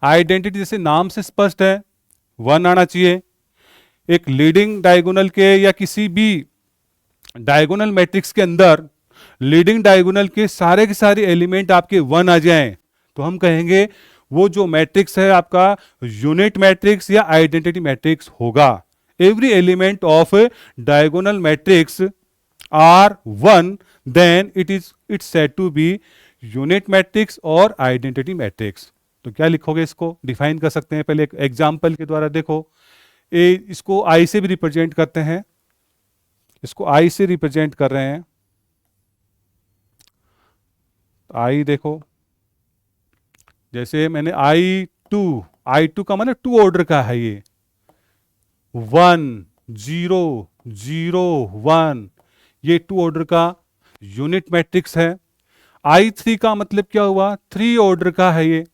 identity जैसे नाम से स्पष्ट है, 1 आना चाहिए। एक लीडिंग डायगोनल के या किसी भी डायगोनल मैट्रिक्स के अंदर लीडिंग डायगोनल के सारे एलिमेंट आपके 1 आ जाएं तो हम कहेंगे वो जो मैट्रिक्स है आपका यूनिट मैट्रिक्स या आइडेंटिटी मैट्रिक्स होगा। Every element of diagonal matrix are 1 then it's said to be unit matrix और आइडेंटिटी मैट्रिक्स। तो क्या लिखोगे? इसको डिफाइन कर सकते हैं पहले एक एग्जांपल के द्वारा। देखो इसको आई से भी रिप्रेजेंट करते हैं, इसको आई से रिप्रेजेंट कर रहे हैं। आई देखो, जैसे मैंने आई टू का मतलब 2 ऑर्डर का है ये, 1 0 0 1, ये 2 ऑर्डर का यूनिट मैट्रिक्स है। I3 का मतलब क्या हुआ? 3 ऑर्डर का है ये,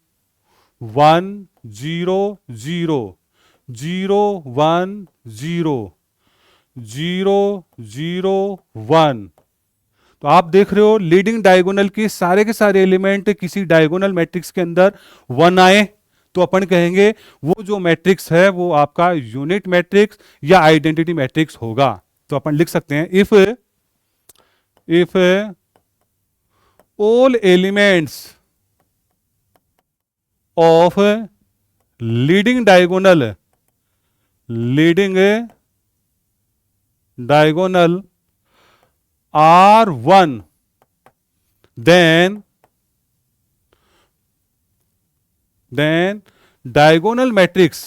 1 0 0 0 1 0 0 0 1। तो आप देख रहे हो लीडिंग डायगोनल के सारे एलिमेंट किसी डायगोनल मैट्रिक्स के अंदर 1 आए तो अपन कहेंगे वो जो मैट्रिक्स है वो आपका यूनिट मैट्रिक्स या आइडेंटिटी मैट्रिक्स होगा। तो अपन लिख सकते हैं if all elements of leading diagonal are 1 then diagonal matrix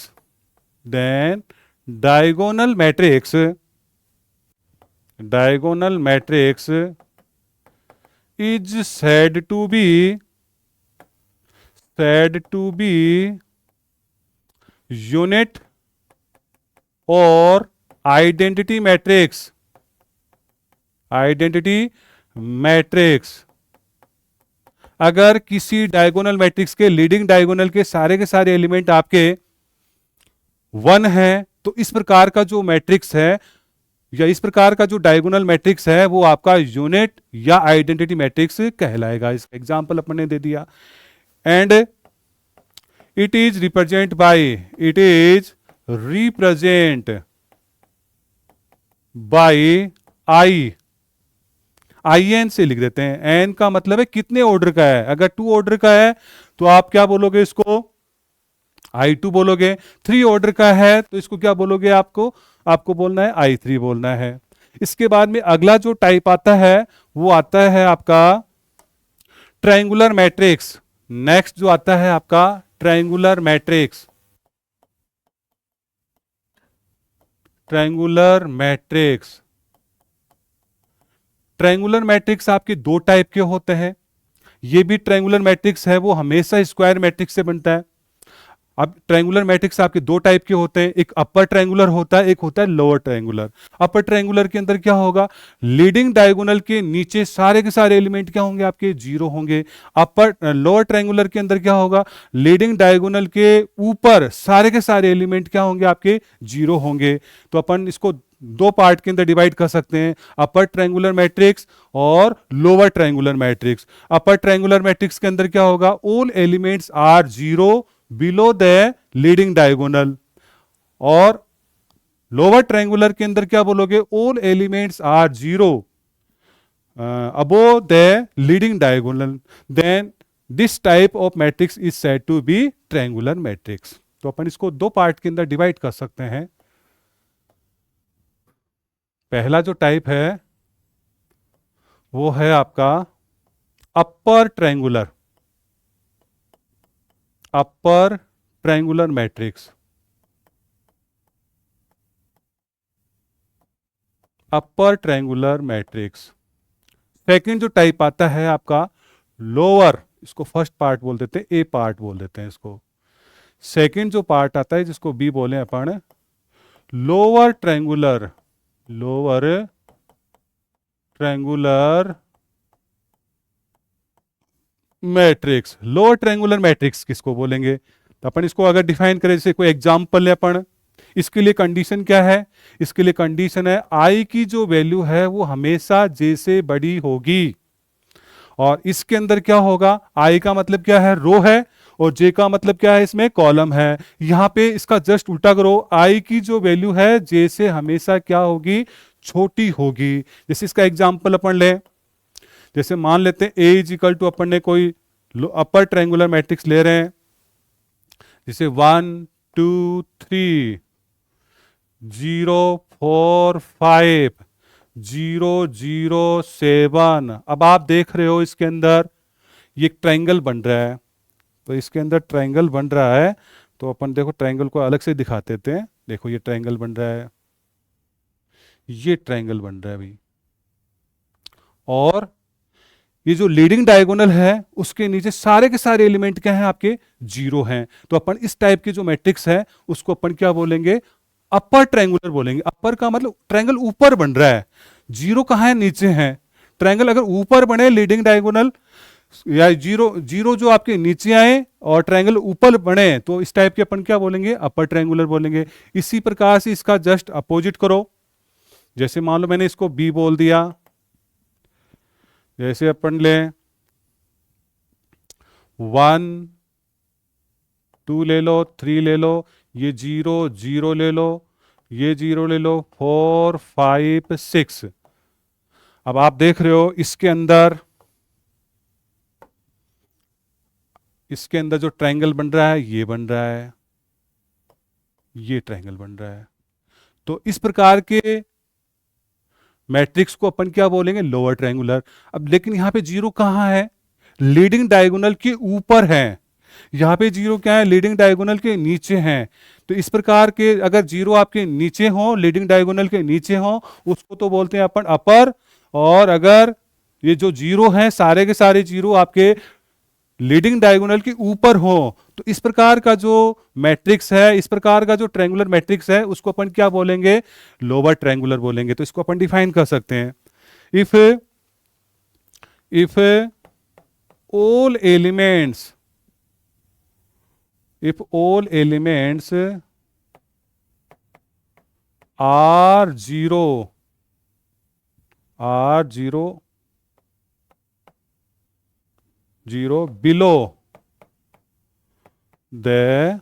is said to be unit or identity matrix। Identity matrix, अगर किसी डायगोनल मैट्रिक्स के लीडिंग डायगोनल के सारे एलिमेंट आपके 1 हैं तो इस प्रकार का जो मैट्रिक्स है या इस प्रकार का जो डायगोनल मैट्रिक्स है वो आपका यूनिट या आइडेंटिटी मैट्रिक्स कहलाएगा। इसका एग्जांपल अपन ने दे दिया। And it is represent by I n से लिख देते हैं। एन का मतलब है कितने ऑर्डर का है। अगर 2 ऑर्डर का है तो आप क्या बोलोगे? इसको I2 बोलोगे। 3 ऑर्डर का है तो इसको क्या बोलोगे? आपको बोलना है I3 बोलना है। इसके बाद में अगला जो टाइप आता है वो आता है आपका ट्रायंगुलर मैट्रिक्स। नेक्स्ट जो आता है आपका triangular matrix. Triangular matrix, triangular matrix आपके दो टाइप के होते हैं। ये भी ट्रायंगुलर मैट्रिक्स है वो हमेशा स्क्वायर मैट्रिक्स से बनता है। अब ट्रायंगुलर मैट्रिक्स आपके दो टाइप के होते हैं, एक अपर ट्रायंगुलर होता है, एक होता है लोअर ट्रायंगुलर। अपर ट्रायंगुलर के अंदर क्या होगा, लीडिंग डायगोनल के नीचे सारे के सारे एलिमेंट क्या होंगे, आपके जीरो होंगे। अपर लोअर ट्रायंगुलर के अंदर क्या होगा, लीडिंग डायगोनल के ऊपर सारे के सारे एलिमेंट क्या होंगे, आपके जीरो होंगे। तो अपन इसको दो पार्ट के अंदर डिवाइड कर सकते हैं, अपर ट्रायंगुलर मैट्रिक्स और lower triangular matrix. Upper triangular matrix के अंदर क्या होगा, all elements are zero below the leading diagonal. और लोअर ट्रायंगुलर के अंदर क्या बोलोगे, all elements are zero above the leading diagonal, then this type of matrix is said to be triangular matrix. तो अपन इसको दो पार्ट के अंदर डिवाइड कर सकते हैं। पहला जो टाइप है वो है आपका अपर ट्रायंगुलर, अपर triangular matrix. Upper triangular matrix. Second जो टाइप आता है आपका लोअर, इसको फर्स्ट पार्ट बोल देते हैं, ए पार्ट बोल देते हैं इसको। सेकंड जो पार्ट आता है जिसको बी बोले अपन, lower triangular, lower triangular matrix. Lower triangular matrix किसको बोलेंगे, तो अपन इसको अगर डिफाइन करें, जैसे कोई एग्जांपल ले अपन, इसके लिए कंडीशन क्या है, इसके लिए कंडीशन है आई की जो वैल्यू है वो हमेशा जे से बड़ी होगी। और इसके अंदर क्या होगा, आई का मतलब क्या है, रो है, और जे का मतलब क्या है, इसमें कॉलम है। यहां पे इसका जस्ट उल्टा करो, आई की जो वैल्यू है जे से हमेशा क्या होगी, छोटी होगी। जैसे इसका एग्जाम्पल अपन ले, जैसे मान लेते हैं ए इज इक्वल टू, अपन ने कोई अपर ट्रायंगुलर मैट्रिक्स ले रहे हैं, जैसे 1 2 3 0 4 5 0 0 7। अब आप देख रहे हो इसके अंदर ये एक ट्रायंगल बन रहा है, तो इसके अंदर ट्रायंगल बन रहा है, तो अपन देखो ट्रायंगल को अलग से दिखा देते हैं। देखो ये ट्रायंगल बन रहा है, ये ट्रायंगल बन रहा है भाई, और ये जो लीडिंग डायगोनल है उसके नीचे सारे के सारे एलिमेंट क्या हैं, आपके जीरो हैं। तो अपन इस टाइप के जो मैट्रिक्स है उसको अपन क्या बोलेंगे, अपर ट्रायंगुलर बोलेंगे। अपर का मतलब ट्रायंगल ऊपर बन रहा है, जीरो कहाँ है, नीचे है। ट्रायंगल अगर ऊपर बने लीडिंग डायगोनल, या जीरो जीरो जो आपके नीचे आए और ट्रायंगल ऊपर बने, तो इस टाइप के अपन क्या बोलेंगे, अपर ट्रायंगुलर बोलेंगे। इसी प्रकार से इसका जस्ट अपोजिट करो, जैसे मान लो मैंने इसको बी बोल दिया, जैसे अपन ले 1 2 ले लो, 3 ले लो, ये 0 0 ले लो, ये 0 ले लो, 4 5 6। अब आप देख रहे हो इसके अंदर जो ट्रायंगल बन रहा है ये बन रहा है, ये ट्रायंगल बन रहा है। तो इस प्रकार के मैट्रिक्स को अपन क्या बोलेंगे, लोअर ट्रायंगुलर। अब लेकिन यहां पे जीरो कहां है, लीडिंग डायगोनल के ऊपर है। यहां पे जीरो क्या है, लीडिंग डायगोनल के नीचे है। तो इस प्रकार के अगर जीरो आपके नीचे हो, लीडिंग डायगोनल के नीचे हो, उसको तो बोलते हैं अपन अपर। और अगर ये जो जीरो है सारे के सारे जीरो आपके लीडिंग डायगोनल के ऊपर हो, तो इस प्रकार का जो मैट्रिक्स है, इस प्रकार का जो ट्रायंगुलर मैट्रिक्स है उसको अपन क्या बोलेंगे, लोअर ट्रायंगुलर बोलेंगे। तो इसको अपन डिफाइन कर सकते हैं, if all elements if all elements are zero below the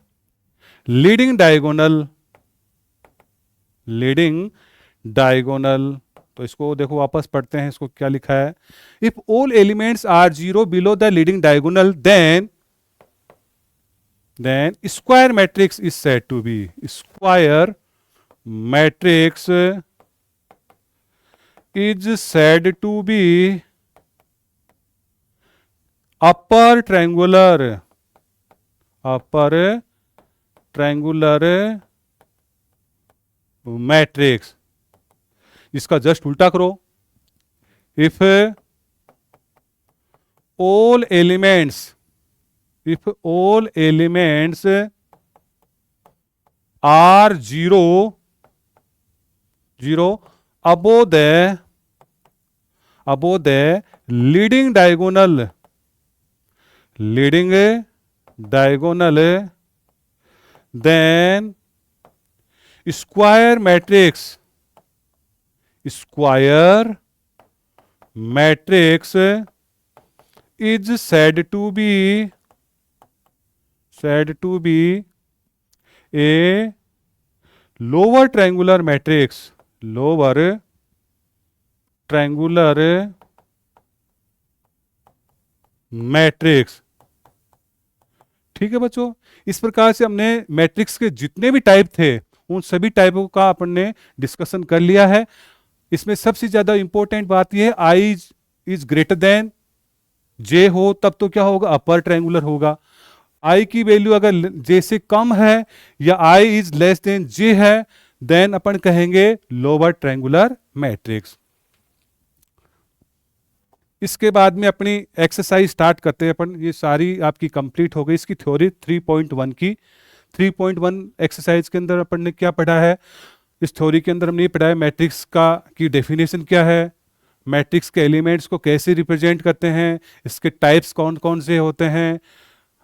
leading diagonal। तो इसको देखो वापस पढ़ते हैं, इसको क्या लिखा है, if all elements are zero below the leading diagonal then square matrix is said to be, square matrix is said to be upper triangular matrix. इसका जस्ट उल्टा करो। If all elements are zero above the leading diagonal, then square matrix is said to be a lower triangular matrix, ठीक है बच्चों। इस प्रकार से हमने मैट्रिक्स के जितने भी टाइप थे उन सभी टाइपों का अपन ने डिस्कशन कर लिया है। इसमें सबसे ज्यादा इंपॉर्टेंट बात यह है आई इज ग्रेटर देन जे हो तब तो क्या होगा, अपर ट्रायंगुलर होगा। आई की वैल्यू अगर जे से कम है या आई इज लेस देन जे है देन अपन कहेंगे लोअर ट्रायंगुलर मैट्रिक्स। इसके बाद में अपनी एक्सरसाइज स्टार्ट करते हैं अपन। ये सारी आपकी कंप्लीट हो गई इसकी थ्योरी 3.1 की। 3.1 एक्सरसाइज के अंदर अपन ने क्या पढ़ा है, इस थ्योरी के अंदर हमने ये पढ़ा है मैट्रिक्स का की डेफिनेशन क्या है, मैट्रिक्स के एलिमेंट्स को कैसे रिप्रेजेंट करते हैं, इसके टाइप्स कौन कौन से होते हैं।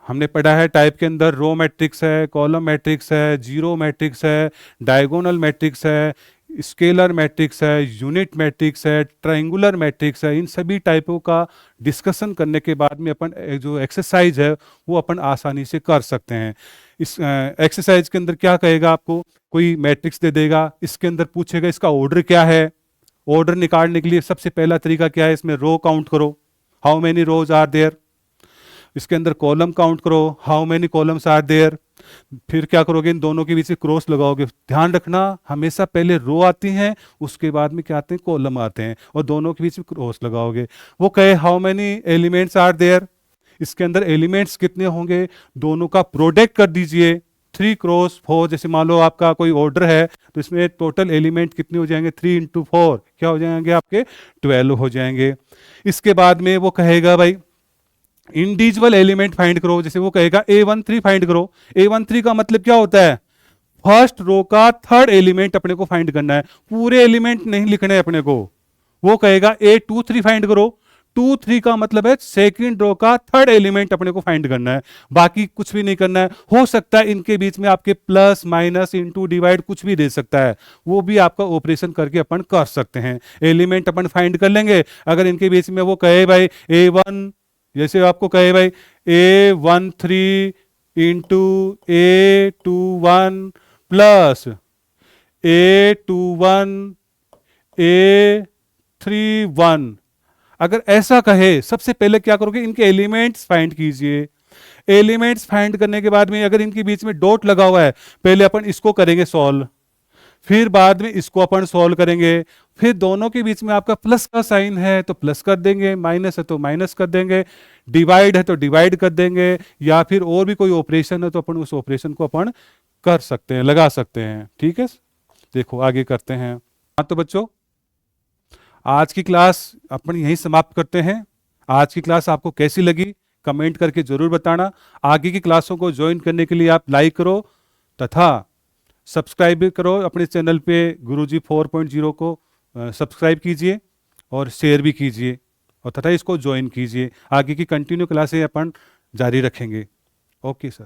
हमने पढ़ा है टाइप के अंदर रो मैट्रिक्स है, कॉलम मैट्रिक्स है, जीरो मैट्रिक्स है, डायगोनल मैट्रिक्स है, स्केलर मैट्रिक्स है, यूनिट मैट्रिक्स है, ट्रायंगुलर मैट्रिक्स है। इन सभी टाइपों का डिस्कशन करने के बाद में अपन जो एक्सरसाइज है वो अपन आसानी से कर सकते हैं। इस एक्सरसाइज के अंदर क्या कहेगा, आपको कोई मैट्रिक्स दे देगा, इसके अंदर पूछेगा इसका ऑर्डर क्या है। ऑर्डर निकालने के लिए सबसे पहला तरीका क्या है, इसमें रो काउंट करो, how many rows are there. इसके अंदर कॉलम काउंट करो, how many columns are there. फिर क्या करोगे, इन दोनों के बीच में क्रॉस लगाओगे। ध्यान रखना हमेशा पहले रो आती हैं उसके बाद में क्या आते हैं, कॉलम आते हैं, और दोनों के बीच में क्रॉस लगाओगे। वो कहे how many elements are there, इसके अंदर एलिमेंट्स कितने होंगे, दोनों का प्रोडक्ट कर दीजिए 3 क्रॉस 4। जैसे मान लो आपका कोई ऑर्डर है तो इसमें टोटल एलिमेंट कितने हो जाएंगे, 3 इंटू 4 क्या हो जाएंगे आपके 12 हो जाएंगे। इसके बाद में वो कहेगा भाई इंडिविजुअल एलिमेंट फाइंड करो। जैसे वो कहेगा A13 फाइंड करो। A13 का मतलब क्या होता है, फर्स्ट रो का थर्ड एलिमेंट अपने को फाइंड करना है, पूरे एलिमेंट नहीं लिखने अपने को। वो कहेगा A23 फाइंड करो। 2 3 का मतलब है सेकंड रो का थर्ड एलिमेंट अपने को फाइंड करना है, बाकी कुछ भी नहीं करना है। हो सकता है इनके बीच में आपके प्लस माइनस इंटू डिवाइड कुछ भी दे सकता है, वो भी आपका ऑपरेशन करके अपन कर सकते हैं। एलिमेंट अपन फाइंड कर लेंगे। अगर इनके बीच में वो कहे भाई A1, जैसे आपको कहे भाई A13 into A21 plus A21 A31, अगर ऐसा कहे सबसे पहले क्या करोगे, इनके एलिमेंट्स फाइंड कीजिए। एलिमेंट्स फाइंड करने के बाद में अगर इनके बीच में डॉट लगा हुआ है, पहले अपन इसको करेंगे सॉल्व, फिर बाद में इसको अपन सॉल्व करेंगे, फिर दोनों के बीच में आपका प्लस का साइन है तो प्लस कर देंगे, माइनस है तो माइनस कर देंगे, डिवाइड है तो डिवाइड कर देंगे, या फिर और भी कोई ऑपरेशन है तो अपन उस ऑपरेशन को अपन कर सकते हैं, लगा सकते हैं। ठीक है, देखो आगे करते हैं। हाँ तो बच्चों आज की क्लास अपन यहीं समाप्त करते हैं। आज की क्लास आपको कैसी लगी कमेंट करके जरूर बताना। आगे की क्लासों को ज्वाइन करने के लिए आप लाइक करो तथा सब्सक्राइब भी करो अपने चैनल पे गुरुजी 4.0 को सब्सक्राइब कीजिए और शेयर भी कीजिए, और तथा इसको ज्वाइन कीजिए। आगे की कंटिन्यू क्लासें अपन जारी रखेंगे। Okay sir.